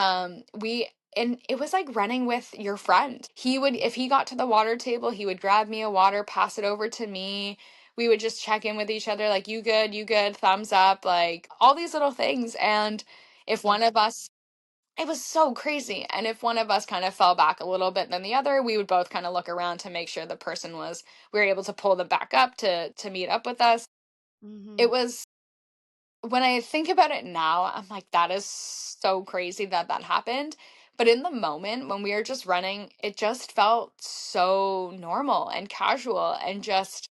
it was like running with your friend. He would, if he got to the water table, he would grab me a water, pass it over to me. We would just check in with each other, like, you good, thumbs up, like all these little things. And if one of us it was so crazy. And if one of us kind of fell back a little bit than the other, we would both kind of look around to make sure the person was we were able to pull them back up to meet up with us. It Mhm. was when I think about it now, I'm like, that is so crazy that that happened. But in the moment when we were just running, it just felt so normal and casual and just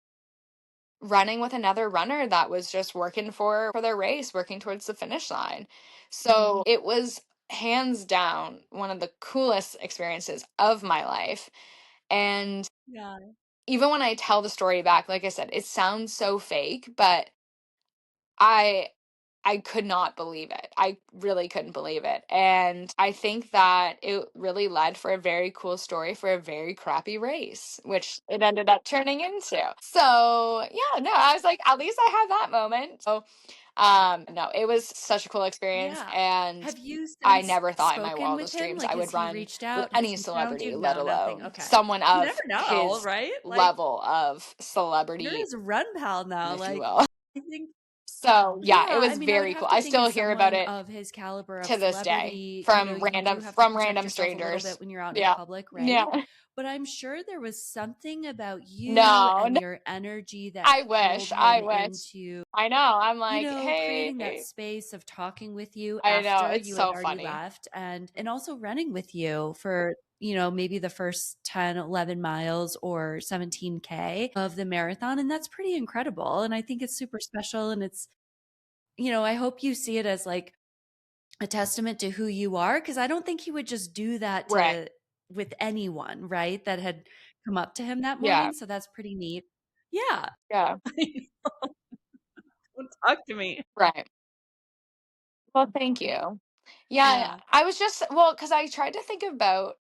running with another runner that was just working for their race, working towards the finish line. So it was hands down one of the coolest experiences of my life. And Yeah. even when I tell the story back, like I said, it sounds so fake, but I I could not believe it. I really couldn't believe it. And I think that it really led for a very cool story for a very crappy race, which it ended up turning into. So, yeah, no, I was like, at least I had that moment. So, no, it was such a cool experience. Yeah. And Have you I since never thought in my spoken with wildest him? dreams Like, I has would he run reached with out? Has any he found you? celebrity, let No, nothing. alone Okay. someone You never of know, his right? Like, level of you're celebrity, his run pal now. if you Like, will. I think, So, yeah, it yeah, I was mean, I would very have cool. to I think still as hear about someone it of his caliber of to this day celebrity, from you do random have to protect yourself a little strangers. bit when you're out in Yeah. public, right? Yeah. But I'm sure there was something about you No, and no, your energy that I pulled wish. him I wish. into, I know. I'm like, creating that "Hey." space of talking with you I know. after It's you had so already funny. left, and also running with you for, maybe the first 10, 11 miles or 17K of the marathon. And that's pretty incredible. And I think it's super special. And it's, I hope you see it as like a testament to who you are, because I don't think he would just do that Right. to with anyone, right? That had come up to him that Yeah. morning. So that's pretty neat. Yeah. Yeah. Don't talk to me. Right. Well, thank you. Yeah. Yeah, I was just, well, because I tried to think about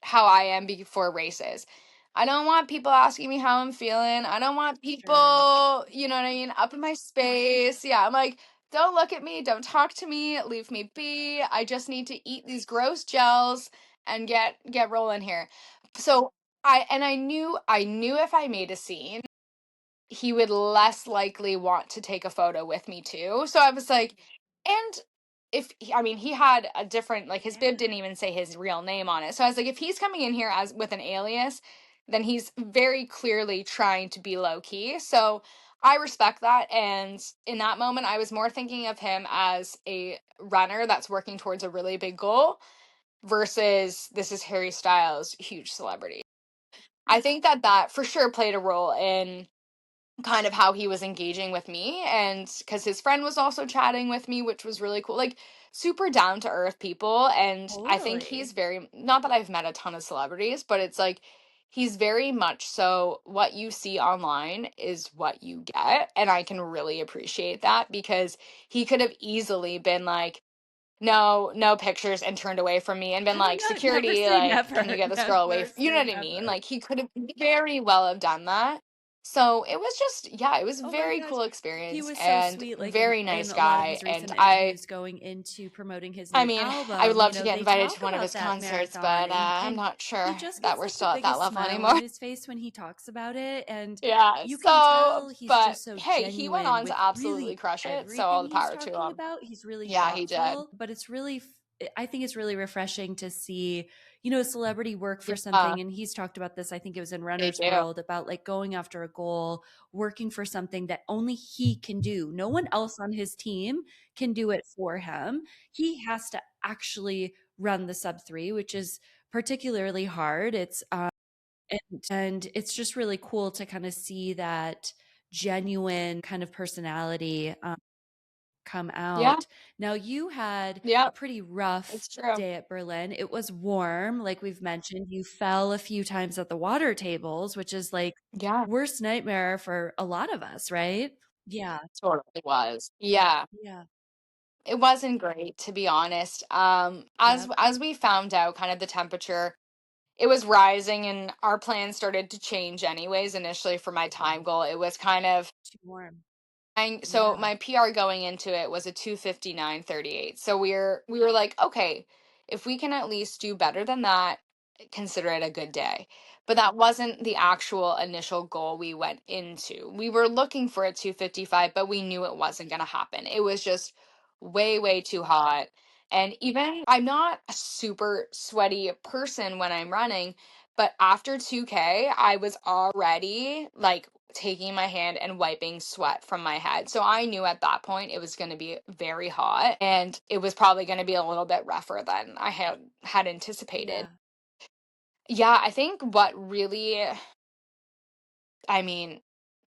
how I am before races. I don't want people asking me how I'm feeling. I don't want sure. people, you know what I mean, up in my space. Yeah, I'm like, don't look at me, don't talk to me, leave me be. I just need to eat these gross gels and get rolling here. So I knew if I made a scene, he would less likely want to take a photo with me too. So I was like, and I mean, he had a different, like, his bib didn't even say his real name on it. So I was like, if he's coming in here as with an alias, then he's very clearly trying to be low key. So I respect that. And in that moment, I was more thinking of him as a runner that's working towards a really big goal versus this is Harry Styles, huge celebrity. I think that that for sure played a role in kind of how he was engaging with me, and because his friend was also chatting with me, which was really cool, like super down to earth people. And I think he's Totally. very, not that I've met a ton of celebrities, but it's like he's very much so what you see online is what you get, and I can really appreciate that because he could have easily been like, no, no pictures, and turned away from me and been Oh, like, no, never security, say like, can you never. get this girl away? Never You know say what I mean? never. Like, he could have very well have done that. So it was just, yeah, it was a Oh my very gosh. cool He experience was so and sweet, like very in nice a lot of guy. his And recent interviews going into promoting his I new mean, I would album, love to get they invited talk to one of about his that concerts, marathon, but I'm and not he sure just that gets we're like the still at that biggest level smile on anymore. his face when he talks about it, and Yeah. you can So, tell he's but just so hey, he went genuine on to with absolutely really crush it. So everything all the he's power to talking him. about. He's really Yeah, he did. thoughtful, but it's really I think it's really refreshing to see, a celebrity work for Yeah, something. And he's talked about this, I think it was in they Runner's do. World, about like going after a goal, working for something that only he can do. No one else on his team can do it for him. He has to actually run the sub 3, which is particularly hard. And it's just really cool to kind of see that genuine kind of personality come Yeah, out. Now, you had yeah, a pretty rough it's true. day at Berlin. It was warm, like we've mentioned. You fell a few times at the water tables, which is like Yeah, worst nightmare for a lot of us, right? Yeah. totally was. Yeah. Yeah. It wasn't great, to be honest. As Yep. as we found out, kind of the temperature, it was rising, and our plans started to change anyways. Initially, for my time goal, it was kind of Too warm. so Yeah. my PR going into it was a 2:59:38. So we were like, okay, if we can at least do better than that, consider it a good day. But that wasn't the actual initial goal we went into. We were looking for a 2:55, but we knew it wasn't going to happen. It was just way, way too hot. And even I'm not a super sweaty person when I'm running, but after 2K, I was already like taking my hand and wiping sweat from my head. So I knew at that point it was going to be very hot, and it was probably going to be a little bit rougher than I had anticipated. Yeah. Yeah, I think what really, I mean,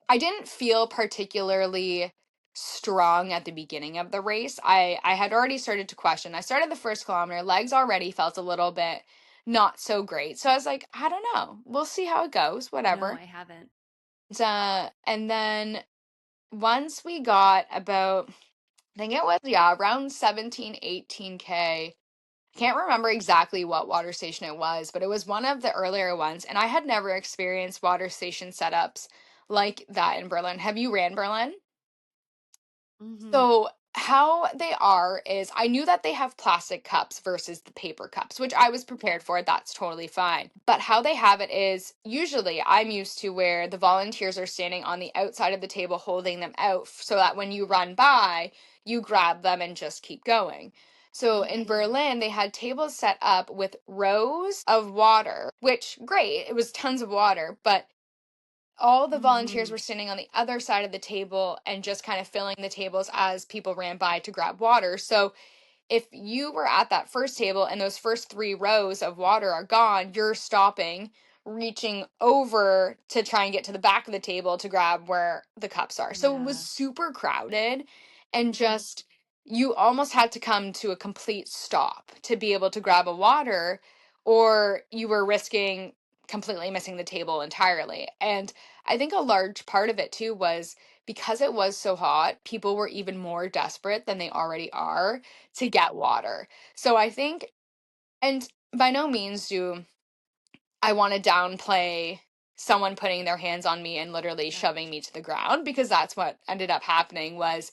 I didn't feel particularly strong at the beginning of the race. I had already started to question. I started the first kilometer, legs already felt a little bit not so great. So I was like, I don't know. We'll see how it goes, No, whatever. I haven't. And then once we got about, I think it was, yeah, around 17, 18K. I can't remember exactly what water station it was, but it was one of the earlier ones. And I had never experienced water station setups like that in Berlin. Have you ran Berlin? Hmm. So how they are is I knew that they have plastic cups versus the paper cups, which I was prepared for. That's totally fine. But how they have it is usually I'm used to where the volunteers are standing on the outside of the table holding them out so that when you run by, you grab them and just keep going. So in Hmm. Berlin, they had tables set up with rows of water, which great, it was tons of water, but all the volunteers Hmm. were standing on the other side of the table and just kind of filling the tables as people ran by to grab water. So if you were at that first table and those first 3 rows of water are gone, you're stopping, reaching over to try and get to the back of the table to grab where the cups are. So it was Yeah. super crowded, and just you almost had to come to a complete stop to be able to grab a water, or you were risking completely missing the table entirely. And I think a large part of it too was because it was so hot, people were even more desperate than they already are to get water. So I think, and by no means do I want to downplay someone putting their hands on me and literally Yeah. shoving me to the ground, because that's what ended up happening was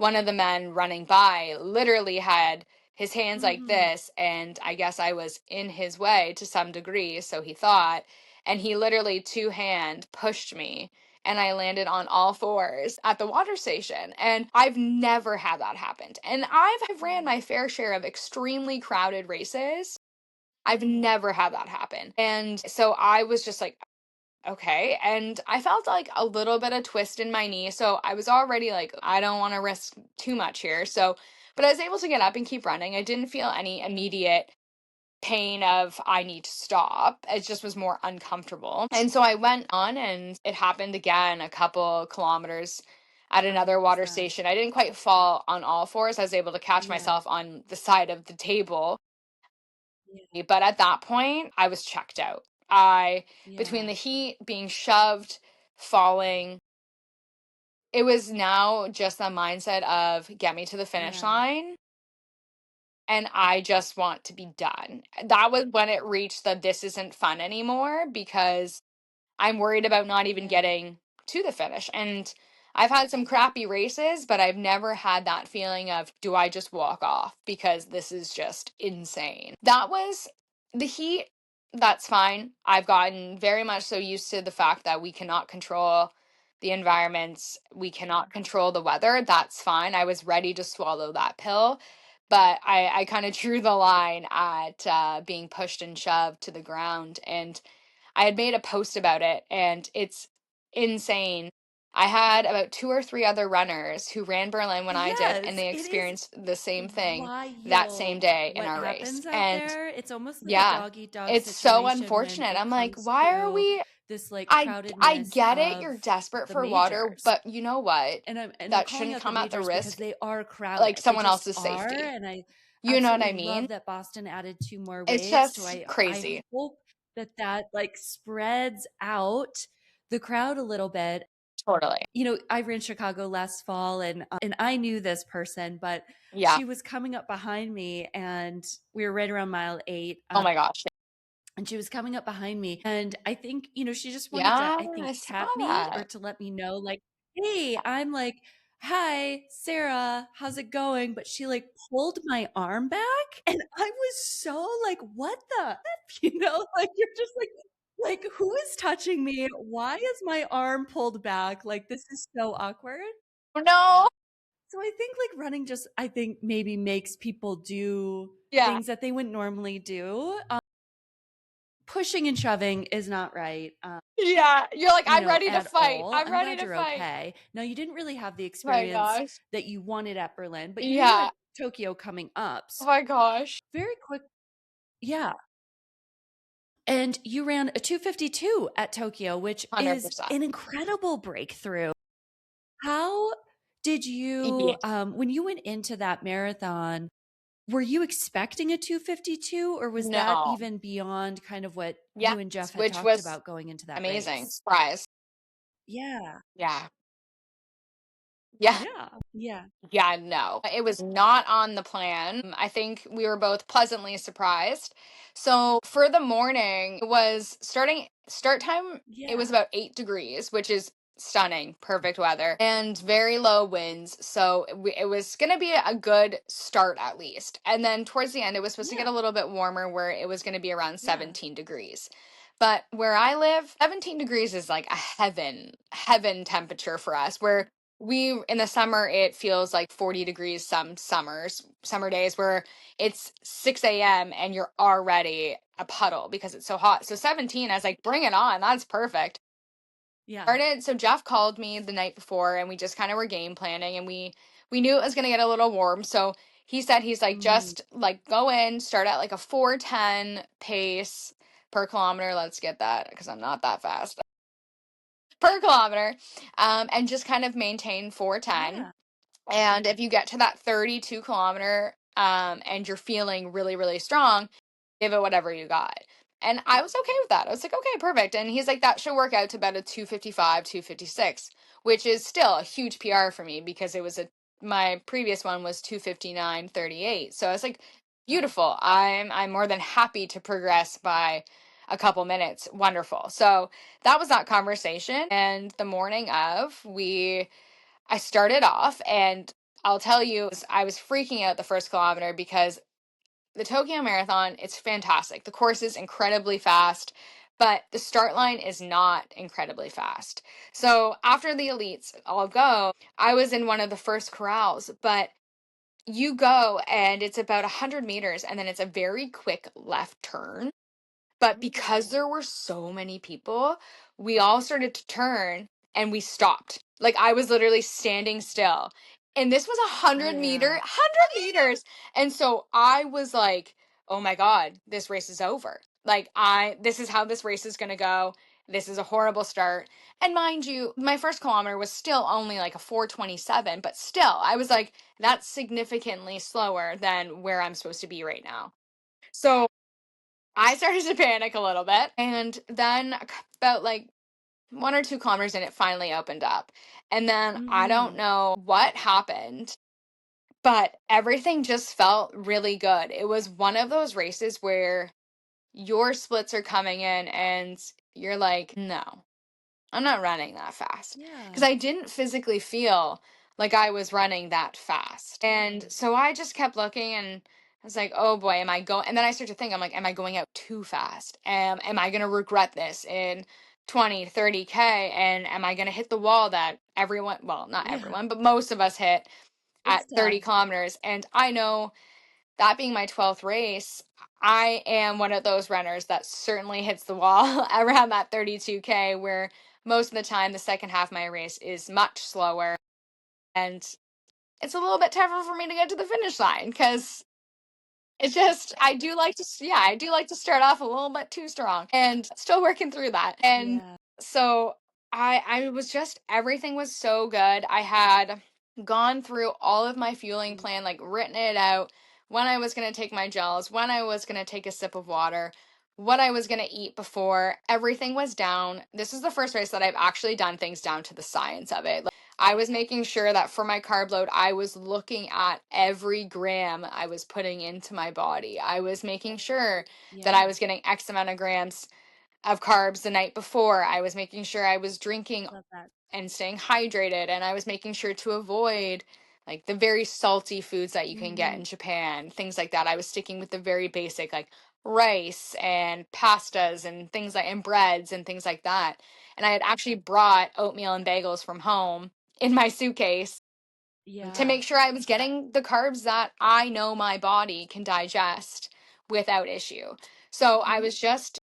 one of the men running by literally had his hands like Mhm. this, and I guess I was in his way to some degree, so he thought, and he literally two-hand pushed me, and I landed on all fours at the water station. And I've never had that happen. And I've ran Yeah. my fair share of extremely crowded races. I've Mhm. never had that happen. And so I was just like, okay. And I felt like a little bit of twist in my knee. So I was already like, I don't want to risk too much here. So, but I was able to get up and keep running. I didn't feel any immediate pain of I need to stop. It just was more uncomfortable. And so I went on, and it happened again a couple kilometers at another water 100%. station. I didn't quite fall on all fours. I was able to catch Yeah. myself on the side of the table. Yeah. But at that point, I was checked out. I, between Yeah. the heat, being shoved, falling, it was now just the mindset of get me to the finish Yeah. line, and I just want to be done. That was when it reached the this isn't fun anymore, because I'm worried about not even Yeah. getting to the finish. And I've had some crappy races, but I've never had that feeling of, do I just walk off because this is just insane? That was the heat. That's fine. I've gotten very much so used to the fact that we cannot control the environments, we cannot control the weather. That's fine. I was ready to swallow that pill. But I kind of drew the line at being pushed and shoved to the ground. And I had made a post about it, and it's insane. I had about two or three other runners who ran Berlin when I did, and Yes, they it is experienced the same thing that same wild day in what our race. happens out And there. It's almost like a yeah, dog eat dog it's so situation when unfortunate. it I'm like, comes why are to we this like I crowdedness get it, of you're desperate the for water, majors. but you know what? And I'm That calling shouldn't out the come at the majors because risk they are like crowded. They someone just else's are. safety. And I You know what absolutely I mean? love that Boston added two more It's waves. So just I crazy. hope that that like spreads out the crowd a little bit. Totally. I ran Chicago last fall, and I knew this person, but Yeah. she was coming up behind me, and we were right around mile 8. Oh my gosh. And she was coming up behind me, and I think, she just wanted to, Yeah, I think, I saw tap me or that. to let me know, like, hey, I'm like, hi, Sarah, how's it going? But she like pulled my arm back, and I was so like, what the F? Like you're just like, who is touching me? Why is my arm pulled back? Like, this is so awkward. Oh no. So I think like running just, I think maybe makes people do Yeah. things that they wouldn't normally do. Pushing and shoving is not right, Yeah. You're like, I'm ready to at fight. all. I'm I'm ready glad to you're fight. okay. Now, you didn't really have the My experience gosh. that you wanted at Berlin, but you knew Yeah. at Tokyo coming up. Oh So my gosh. very quick. Yeah. And you ran a 2:52 at Tokyo, which is 100%. an incredible breakthrough. How did Yeah. you, when you went into that marathon, were you expecting a 2:52, or was that No. even beyond kind of what Yes, you and Jeff had which talked was about going into that amazing. race? Surprise. Yeah. Yeah. Yeah. Yeah. Yeah. Yeah, no. It was not on the plan. I think we were both pleasantly surprised. So for the morning, it was start time, it was Yeah. about 8 degrees, which is stunning, perfect weather, and very low winds. So it was going to be a good start at least. And then towards the end, it was supposed to get Yeah. a little bit warmer where it was going to be around Yeah. 17 degrees. But where I live, 17 degrees is like a heaven temperature for us, where we in the summer it feels like 40 degrees some summer days where it's 6 a.m. and you're already a puddle because it's so hot. So 17, I was like, bring it on, that's perfect. Yeah. Started, so Jeff called me the night before, and we just kind of were game planning, and we knew it was going to get a little warm. So he said, he's like, Mhm. just like go in, start at like a 4:10 pace per kilometer. Let's get that because I'm not that fast per kilometer, and just kind of maintain 4:10. Yeah. And if you get to that 32 kilometer, and you're feeling really, really strong, give it whatever you got. And I was okay with that. I was like, okay, perfect. And he's like, that should work out to about a 2:55, 2:56, which is still a huge PR for me because my previous one was 2:59:38. So I was like, beautiful. I'm more than happy to progress by a couple minutes. Wonderful. So that was that conversation. And the morning of, I started off, and I'll tell you, I was freaking out the first kilometer because the Tokyo Marathon, it's fantastic. The course is incredibly fast, but the start line is not incredibly fast. So after the elites all go, I was in one of the first corrals, but you go and it's about 100 meters and then it's a very quick left turn. But because Ooh. there were so many people, we all started to turn and we stopped. Like I was literally standing still. And this was Yeah. 100 meters. And so I was like, "Oh my god, this race is over." Like this is how this race is going to go. This is a horrible start. And mind you, my first kilometer was still only like a 4:27, but still, I was like, that's significantly slower than where I'm supposed to be right now. So I started to panic a little bit. And then about like 1 or 2 kilometers in, it finally opened up. And then I don't Mhm. know what happened, but everything just felt really good. It was one of those races where your splits are coming in and you're like, no, I'm not running that fast. Because Yeah. I didn't physically feel like I was running that fast. And so I just kept looking and I was like, oh boy, am I going? And then I started to think, I'm like, am I going out too fast? Am I going to regret this in 20, 30K? And am I going to hit the wall that everyone, well, not Yeah. everyone, but most of us hit It's at 30 tough. kilometers? And I know that being my 12th race, I am one of those runners that certainly hits the wall around that 32K, where most of the time the second half of my race is much slower. And it's a little bit tougher for me to get to the finish line because it's just, I do like to start off a little bit too strong and still working through that. And Yeah. so I was just, everything was so good. I had gone through all of my fueling Mm. plan, like written it out, when I was going to take my gels, when I was going to take a sip of water, what I was going to eat before. Everything was down. This is the first race that I've actually done things down to the science of it. I was making sure that for my carb load, I was looking at every gram I was putting into my body. I was making sure that I Yeah. was getting X amount of grams of carbs the night before. I was making sure I was drinking Love that. and staying hydrated, and I was making sure to avoid like the very salty foods that you can get Mhm. in Japan, things like that. I was sticking with the very basic like rice and pastas and things like and breads and things like that. And I had actually brought oatmeal and bagels from home in my suitcase to Yeah. make sure I was getting the carbs that I know my body can digest without issue. So I Mhm. was just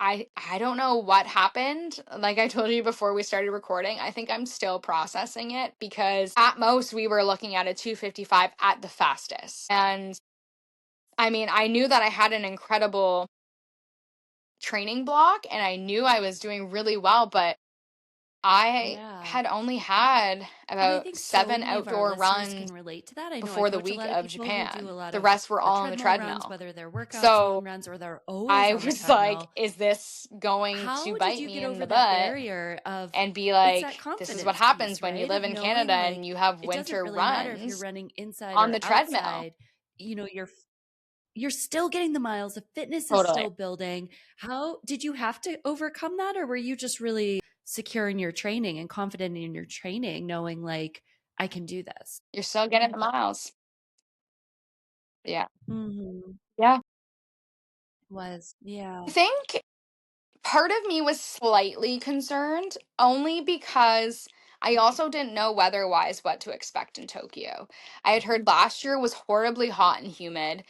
I don't know what happened. Like I told you before we started recording, I think I'm still processing it because at most we were looking at a 2:55 at the fastest. And I mean, I knew that I had an incredible training block and I knew I was doing really well, but I Yeah. had only had And I about think so 7 many of our outdoor listeners runs can relate to that. I know I before the coach a week lot of of people who do Japan. a lot The of rest were the all on the treadmill runs, treadmill. whether they're workouts, So long runs, or they're always I on the was like, treadmill. is this going to How did bite you me get in over the that butt? barrier of And be it's that like, this is what confidence piece, happens when you right? live Of in Canada knowing and like you have it doesn't winter really matter if you're runs running inside on or the treadmill. outside. You're still getting the miles, the fitness is Totally. still building. How did you have to overcome that, or were you just really secure in your training and confident in your training, knowing like I can do this? You're still getting the miles. Yeah. Mhm. Yeah. Was I yeah. think part of me was slightly concerned only because I also didn't know weather wise what to expect in Tokyo. I had heard last year was horribly hot and humid.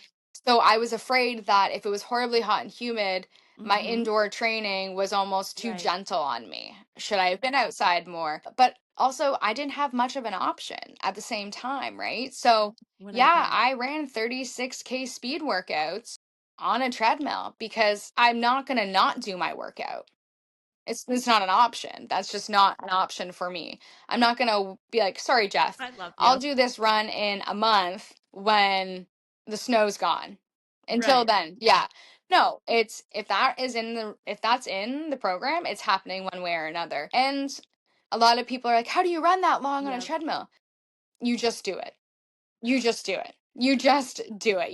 So I was afraid that if it was horribly hot and humid, my Mhm. indoor training was almost too Right. gentle on me. Should I have been outside more? But also, I didn't have much of an option at the same time, right? So, What I yeah, get. I ran 36K speed workouts on a treadmill because I'm not going to not do my workout. It's not an option. That's just not an option for me. I'm not going to be like, "Sorry, Jeff. I love I'll you. do this run in a month when the snow's gone." Until Right. then, yeah. No, it's if that's in the program, it's happening one way or another. And a lot of people are like, "How do you run that long on a Yep. treadmill?" You just do it. You just do it. You just do it.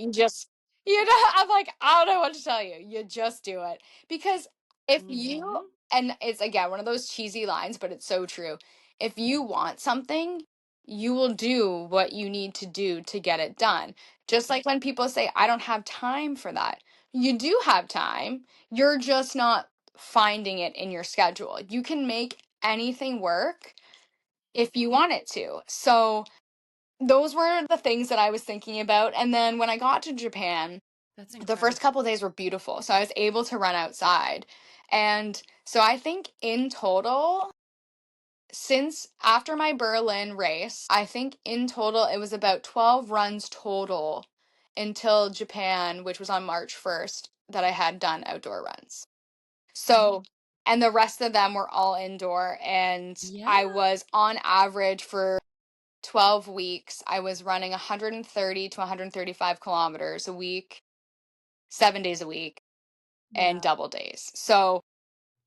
I'm like, I don't know what to tell you. You just do it. Because if you, Mhm. and it's again one of those cheesy lines, but it's so true. If you want something, you will do what you need to do to get it done. Just like when people say, I don't have time for that. You do have time. You're just not finding it in your schedule. You can make anything work if you want it to. So those were the things that I was thinking about. And then when I got to Japan, That's the first incredible. couple days were beautiful. So I was able to run outside. And so I think in total, since after my Berlin race, I think in total it was about 12 runs total until Japan, which was on March 1st, that I had done outdoor runs. So, and the rest of them were all indoor. And Yeah. I was on average for 12 weeks, I was running 130 to 135 kilometers a week, 7 days a week, and Yeah. double days. So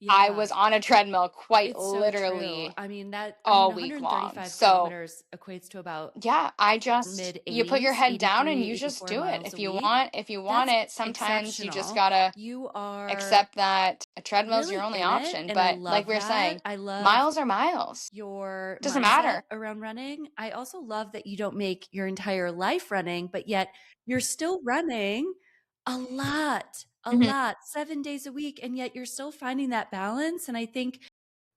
I Yeah. was on a treadmill quite It's so true. literally I mean, all week long. 135 So kilometers equates to about yeah, I just mid you put your 80s, head down and 83, you just 84 do it. miles If a you week. want, if you want That's it, sometimes you just exceptional. gotta You are accept that a treadmill's your really only in it, option. and I But like love we were that. saying, I love miles are miles. your Doesn't mindset matter. around running. I also love that you don't make your entire life running, but yet you're still running a Mhm. lot, 7 days a week, and yet you're still finding that balance. And I think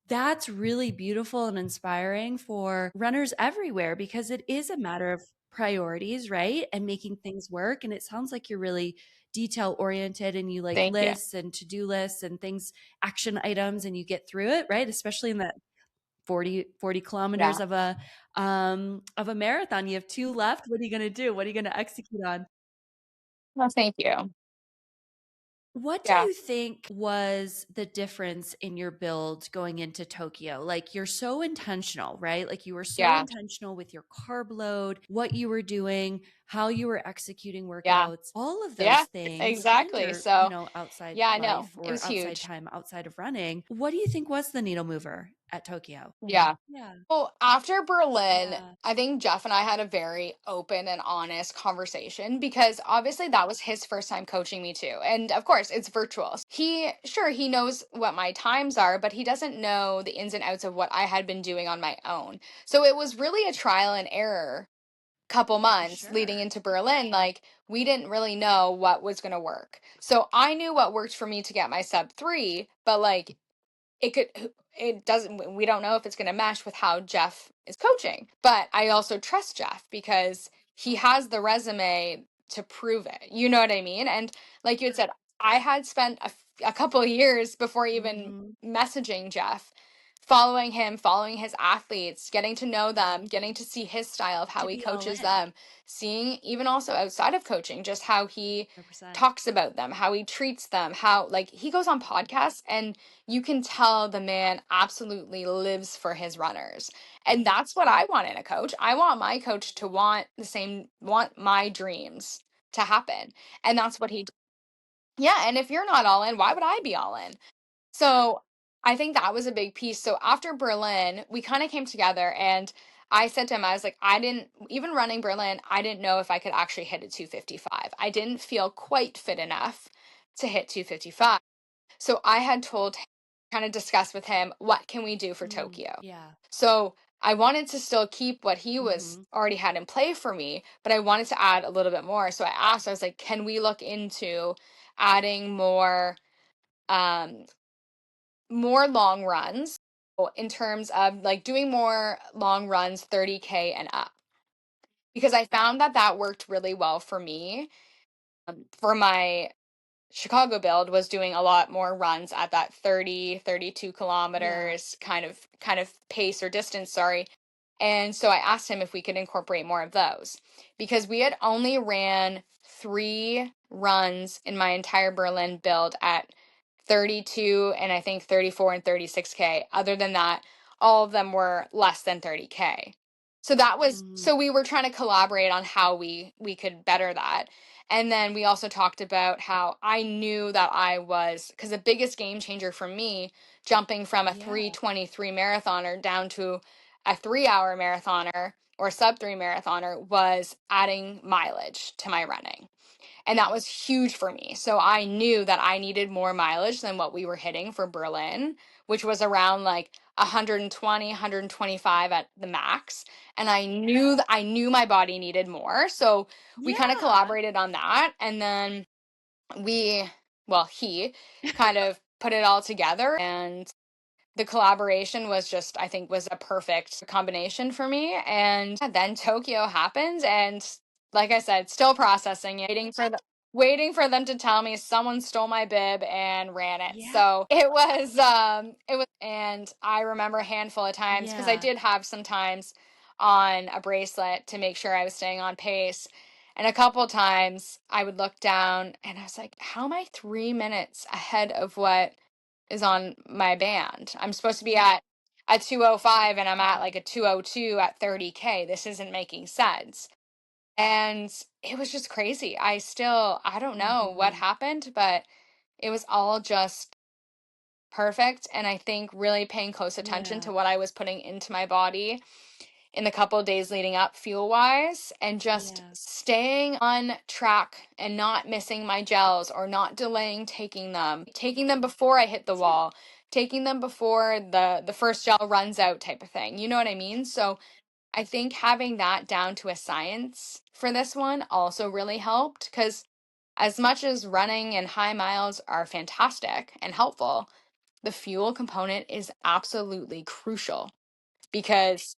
that's really beautiful and inspiring for runners everywhere because it is a matter of priorities, right? And making things work. And it sounds like you're really detail oriented and you like Thank you. lists and to-do lists and things, action items, and you get through it, right? Especially in that 40 kilometers Yeah. of a marathon. You have two left. What are you going to do? What are you going to execute on? Well, thank you. What do Yeah. you think was the difference in your build going into Tokyo? Like you're so intentional, right? Like you were so Yeah. intentional with your carb load, what you were doing, how you were executing Yeah. workouts, all of those Yeah. things, and Exactly. your, So, outside yeah, I know. life It or was outside huge. time outside of running. What do you think was the needle mover at Tokyo? Yeah. Yeah. Well, after Berlin, Yeah. I think Jeff and I had a very open and honest conversation because obviously that was his first time coaching me too. And of course, it's virtual. He knows what my times are, but he doesn't know the ins and outs of what I had been doing on my own. So it was really a trial and error couple For months leading sure. into Berlin. Like we didn't really know what was going to work. So I knew what worked for me to get my sub 3, but like it could it doesn't we don't know if it's going to mesh with how Jeff is coaching. But I also trust Jeff because he has the resume to prove it. You know what I mean? And like you had said, I had spent a couple of years before even Hmm. messaging Jeff, following him, following his athletes, getting to know them, getting to see his style of how To he be all coaches in. them, seeing even also outside of coaching just how he 100%. talks about them, how he treats them, how like he goes on podcasts and you can tell the man absolutely lives for his runners. And that's what I want in a coach. I want my coach to want my dreams to happen. And that's what he, yeah. And if you're not all in, why would I be all in? So I think that was a big piece. So after Berlin, we kind of came together and I said to him, I was like, I didn't, even running Berlin, I didn't know if I could actually hit a 255. I didn't feel quite fit enough to hit 255. So I had told him, kind of discussed with him, what can we do for Mm, Tokyo? yeah. So I wanted to still keep what he was Hmm. already had in play for me, but I wanted to add a little bit more. So I asked, I was like, can we look into adding um, more long runs in terms of like doing more long runs, 30K and up? Because I found that that worked really well for me. For my Chicago build was doing a lot more runs at that 30, 32 Yeah. kilometers kind of pace or distance, sorry. And so I asked him if we could incorporate more of those because we had only ran 3 runs in my entire Berlin build at 32 and I think 34 and 36K. Other than that, all of them were less than 30K. So that was Hmm. so we were trying to collaborate on how we could better that. And then we also talked about how I knew that I was, because the biggest game changer for me, jumping from a Yeah. 3:23 marathoner down to a 3 hour marathoner or sub 3 marathoner, was adding mileage to my running. And that was huge for me. So I knew that I needed more mileage than what we were hitting for Berlin, which was around like 120, 125 at the max. And I knew that I knew my body needed more. So we kind of Yeah. collaborated on that. And then we, well, he kind of put it all together, and the collaboration was just, I think, was a perfect combination for me. And then Tokyo happens, and like I said, still processing it, waiting for them to tell me someone stole my bib and ran it. Yeah. So it was, and I remember a handful of times, because I Yeah. did have some times on a bracelet to make sure I was staying on pace. And a couple times I would look down and I was like, how am I 3 minutes ahead of what is on my band? I'm supposed to be at a 205 and I'm at like a 202 at 30K. This isn't making sense. And it was just crazy. I don't know what Mhm. happened, but it was all just perfect. And I think really paying close attention Yeah. to what I was putting into my body in the couple of days leading up, fuel wise, and just Yeah. staying on track and not missing my gels or not delaying taking them before I hit the wall, taking them before the first gel runs out, type of thing. You know what I mean? So I think having that down to a science for this one also really helped, because as much as running and high miles are fantastic and helpful, the fuel component is absolutely crucial, because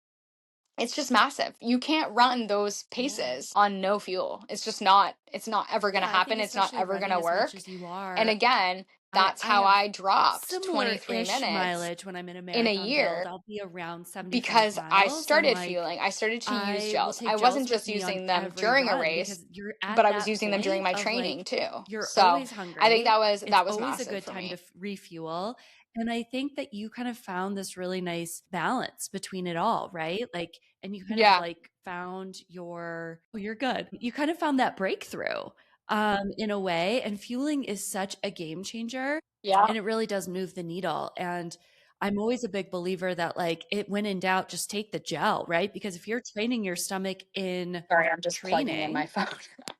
it's just massive. You can't run those Yeah. paces on no fuel. It's not ever going Yeah, to I think happen. It's not especially ever going running to as much work. as you And are, again, that's I how have I dropped 23 similar-ish minutes mileage when I'm in a in a marathon build. year, I'll be around 75 because I miles and started like fueling. I started to use I will gels. I take wasn't gels with just me on using them every during a run race, because you're at but I was that using them during point my of training like too. you're So always I think hungry. It's that was always a massive good for time to me. refuel. And I think that you kind of found this really nice balance between it all, right? Like, and you kind of Yeah. like found your, oh, you're good. You kind of found that breakthrough in a way. And fueling is such a game changer Yeah. and it really does move the needle. And I'm always a big believer that like it when in doubt, just take the gel, right? Because if you're training your stomach in Sorry, I'm just plugging in my training, phone.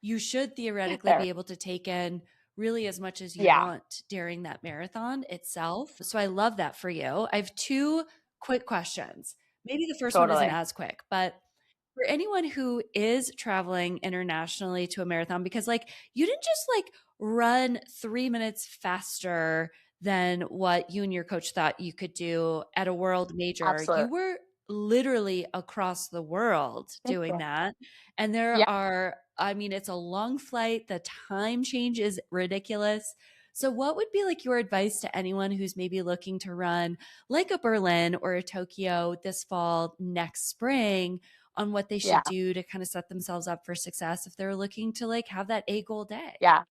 you should theoretically There. be able to take in really as much as you Yeah, want during that marathon itself. So I love that for you. I have two quick questions. Maybe the first one isn't totally. as quick, but for anyone who is traveling internationally to a marathon, because like you didn't just like run 3 minutes faster than what you and your coach thought you could do at a world major. Absolutely. You were literally across the world Thank doing you. that. And there Yeah. are, I mean, it's a long flight. The time change is ridiculous. So, what would be like your advice to anyone who's maybe looking to run like a Berlin or a Tokyo this fall, next spring, on what they Yeah. should do to kind of set themselves up for success if they're looking to like have that A goal day? Yeah.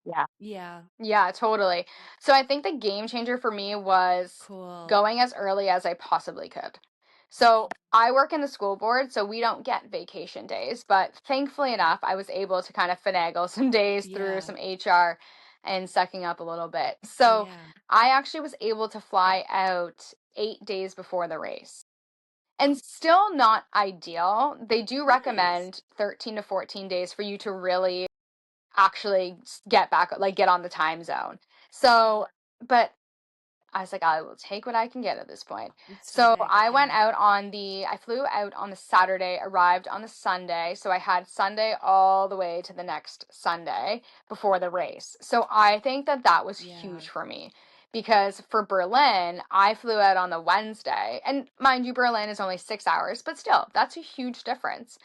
Yeah. Yeah, Yeah, totally. So I think the game changer for me was cool. going as early as I possibly could. So I work in the school board, so we don't get vacation days, but thankfully enough, I was able to kind of finagle some days through Yeah, some HR and sucking up a little bit. So yeah. I actually was able to fly out 8 days before the race. And still not ideal. They do Nice. recommend 13 to 14 days for you to really actually get back, like get on the time zone. So, but I was like, I will take what I can get at this point. It's so So big. Yeah, I flew out on the Saturday, arrived on the Sunday. So I had Sunday all the way to the next Sunday before the race. So I think that that was yeah, huge for me, because for Berlin, I flew out on the Wednesday. And mind you, Berlin is only 6 hours, but still, that's a huge difference.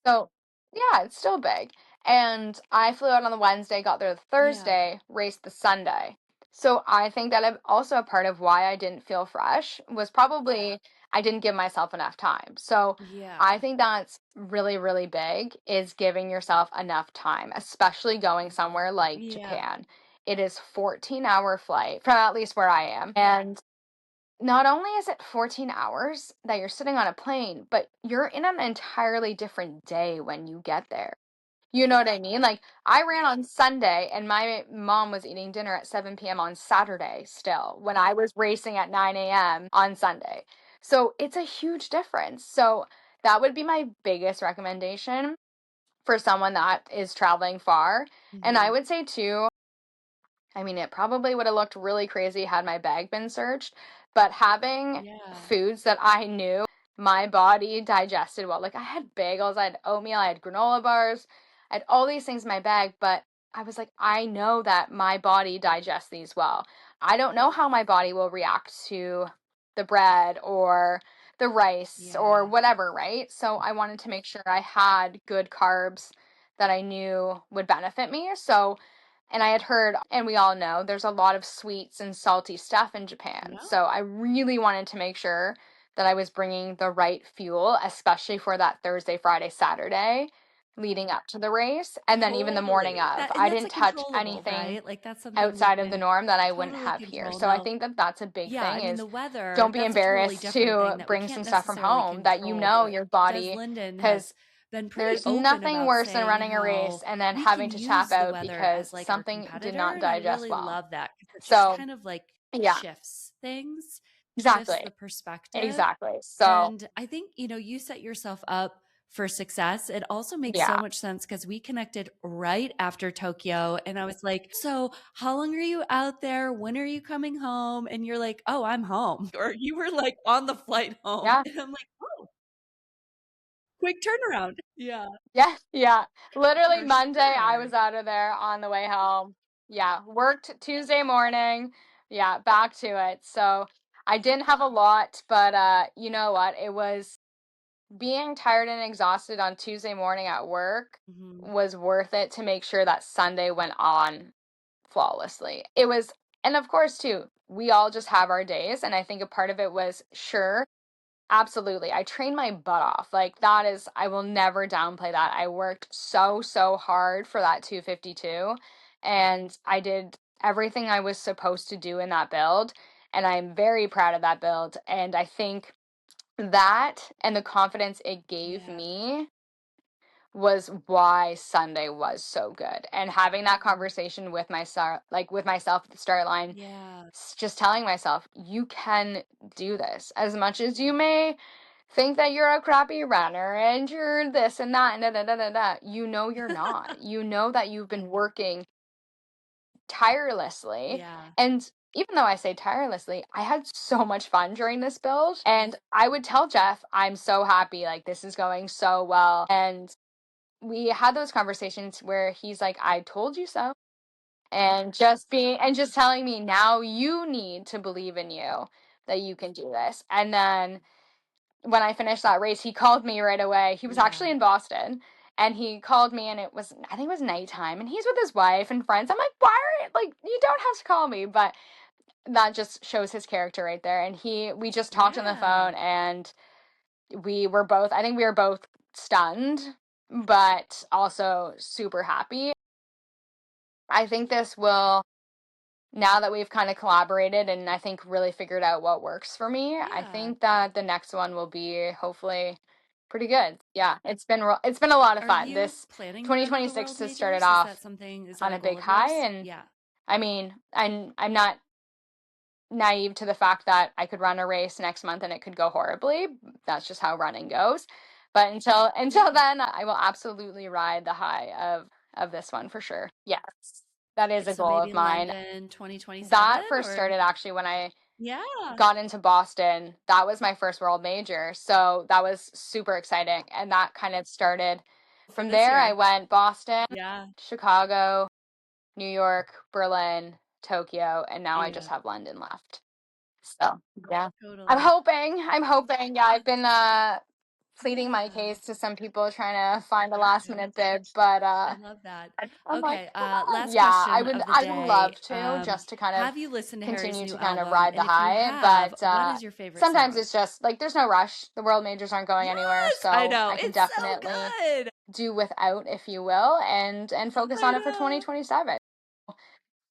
So, yeah, it's still big. And I flew out on the Wednesday, got there the yeah, Thursday, raced the Sunday. So I think that also a part of why I didn't feel fresh was probably I didn't give myself enough time. So yeah, I think that's really, really big, is giving yourself enough time, especially going somewhere like yeah. Japan. It is 14-hour flight from at least where I am. And not only is it 14 hours that you're sitting on a plane, but you're in an entirely different day when you get there. You know what I mean? Like, I ran on Sunday and my mom was eating dinner at 7 p.m. on Saturday still, when I was racing at 9 a.m. on Sunday. So it's a huge difference. So that would be my biggest recommendation for someone that is traveling far. And I Mhm. would say too, I mean, it probably would have looked really crazy had my bag been searched, but having Yeah. foods that I knew my body digested well, like I had bagels, I had oatmeal, I had granola bars, I had all these things in my bag, but I was like, I know that my body digests these well. I don't know how my body will react to the bread or the rice or Yeah. whatever, right? So I wanted to make sure I had good carbs that I knew would benefit me. So, and I had heard, and we all know, there's a lot of sweets and salty stuff in Japan. Yeah. So I really wanted to make sure that I was bringing the right fuel, especially for that Thursday, Friday, Saturday leading up to the race. And then even the morning Totally. of. That and I that's a didn't touch controllable, anything right? Like, that's something we outside of the can norm that I wouldn't totally have here. control. So I Now, think that that's a big yeah, I thing mean, is the weather, don't be that's a totally embarrassed different to thing that we bring can't some stuff from necessarily home that you control, know but your Des body, Linden because has been pretty there's open nothing about worse than saying running a race how and then we having can to tap use the out weather because as, like, our something did competitor, not and I digest really well. love that because it just So, kind of, like, yeah, shifts things, shifts exactly. the perspective, Exactly. So, and I think, you set yourself up for success. It also makes so yeah. much sense because we connected right after Tokyo, and I was like, "So, how long are you out there? When are you coming home?" And you're like, "Oh, I'm home." Or you were, like, on the flight home, Yeah. and I'm like, "Oh, quick turnaround." Yeah, Yeah. Yeah. Literally for Monday, I sure. was out of there on the way home. Yeah. Worked Tuesday morning. Yeah. Back to it. So I didn't have a lot, but you know what? It was being tired and exhausted on Tuesday morning at work Mhm. was worth it to make sure that Sunday went on flawlessly. It was, and of course, too, we all just have our days. And I think a part of it was sure, absolutely. I trained my butt off. Like, that is, I will never downplay that. I worked so, so hard for that 252, and I did everything I was supposed to do in that build. And I'm very proud of that build. And I think that and the confidence it gave Yeah. me was why Sunday was so good. And having that conversation with myself, like with myself at the start line, Yeah. just telling myself, you can do this. As much as you may think that you're a crappy runner and you're this and that and da da da da da, you know you're not. You know that you've been working tirelessly. Yeah. And even though I say tirelessly, I had so much fun during this build. And I would tell Jeff, I'm so happy, like this is going so well. And we had those conversations where he's like, I told you so. And just telling me now you need to believe in you that you can do this. And then when I finished that race, he called me right away. He was Yeah. actually in Boston. And he called me, and I think it was nighttime, and he's with his wife and friends. I'm like, why are you, like, you don't have to call me. But that just shows his character right there. And we just talked on the Yeah. phone, and I think we were both stunned, but also super happy. I think this will, now that we've kind of collaborated and I think really figured out what works for me, I Yeah. think that the next one will be hopefully pretty good. Yeah, it's been a lot of Are fun. you This planning to run other 2026 world has started majors? off Is on that a a goal big of high, yours? and Yeah. I mean, I'm not naive to the fact that I could run a race next month and it could go horribly. That's just how running goes. But until Yeah. then, I will absolutely ride the high of this one for sure. Yes. That is a So goal maybe of mine. London 2027 That first or started actually when I yeah. got into Boston. That was my first world major. So that was super exciting. And that kind of started For from this there. I year. went Boston, Yeah. Chicago, New York, Berlin, Tokyo, and now I just Yeah. have London left. So, yeah. Totally. I'm hoping. Yeah, I've been pleading my Yeah. case to some people trying to find a last Gotcha. minute bid, but I love that. I'm like, Okay, come on. last Yeah, question of the I would love day. to just to kind of Have you listened to Harry's continue new to kind of album? ride the And if you high, have, but what is your favorite sometimes song? it's just like there's no rush. The world majors aren't going anywhere, Yes, I so know. I can It's so definitely good. do without, if you will, and focus I on it for know. 2027.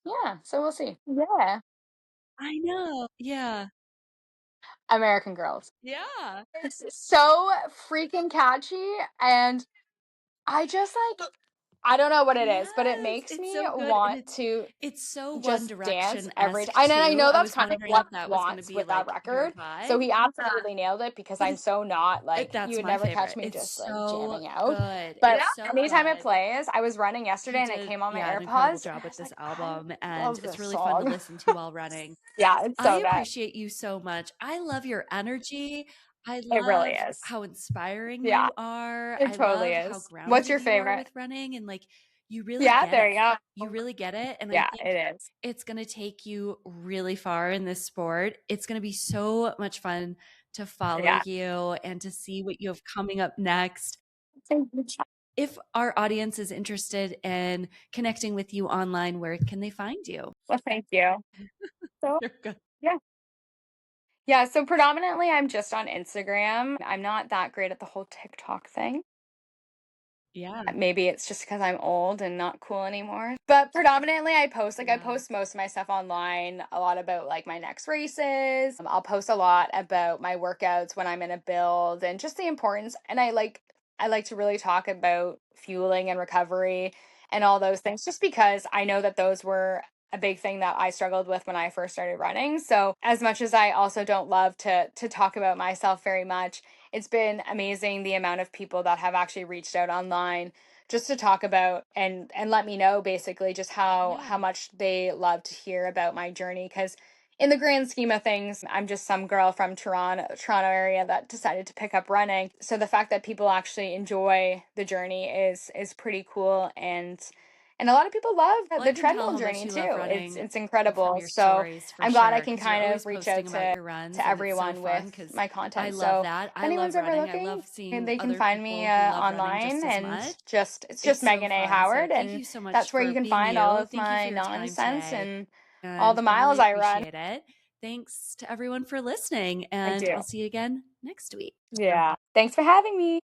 Yeah, so we'll see. Yeah. I know. Yeah. American Girls. Yeah. It's so freaking catchy, and I just like I don't know what it is, but it Yes, makes it's me so good, and want to it's so One just dance every Direction-esque time. And I too. know I that's was kind of wondering what if that he was gonna wants be, with that like, your record. So vibe. he absolutely nailed it because But I'm so not like that's you would my never catch favorite. me It's just like so jamming out. good. But It's so anytime it good. plays, I was running yesterday He and it did, came on my yeah, an incredible AirPods and job I with was this like, I album, and love it's this really fun to song. listen to while running. Yeah, it's I so good. appreciate you so much. I love your energy. I It really love is. how inspiring Yeah, you are. it I totally love how is. What's grounded your you are favorite? with running, and like you really Yeah, get there it. you You go. really get it. And I Yeah, think it is. it's going to take you really far in this sport. It's going to be so much fun to follow Yeah. you and to see what you have coming up next. Thank you. If our audience is interested in connecting with you online, where can they find you? Well, thank you. So, You're good. yeah. Yeah, so predominantly I'm just on Instagram. I'm not that great at the whole TikTok thing. Yeah. Maybe it's just because I'm old and not cool anymore. But predominantly I Yeah. post most of my stuff online, a lot about like my next races. I'll post a lot about my workouts when I'm in a build and just the importance. And I like to really talk about fueling and recovery and all those things just because I know that those were a big thing that I struggled with when I first started running. So, as much as I also don't love to talk about myself very much, it's been amazing the amount of people that have actually reached out online just to talk about and let me know basically just how Yeah. much they love to hear about my journey because in the grand scheme of things I'm just some girl from Toronto area that decided to pick up running, so the fact that people actually enjoy the journey is pretty cool, and a lot of people love Well, I the can tell treadmill how much journey you love too. running It's from incredible, your so stories for I'm glad I sure, can because you're kind always of reach posting out about your to runs, and it's so everyone fun with because my I content. love So that. if I love anyone's ever running. I looking, love seeing they can other find me people who love running just online as and much. just it's just It's so Megan A. fun. So Howard, thank and you so much that's where you for can being find all you. of Thank you for my your time nonsense today. and all And the I really miles I run. appreciate it. Thanks to everyone for listening, I and do. I'll see you again next week. Yeah. Thanks for having me.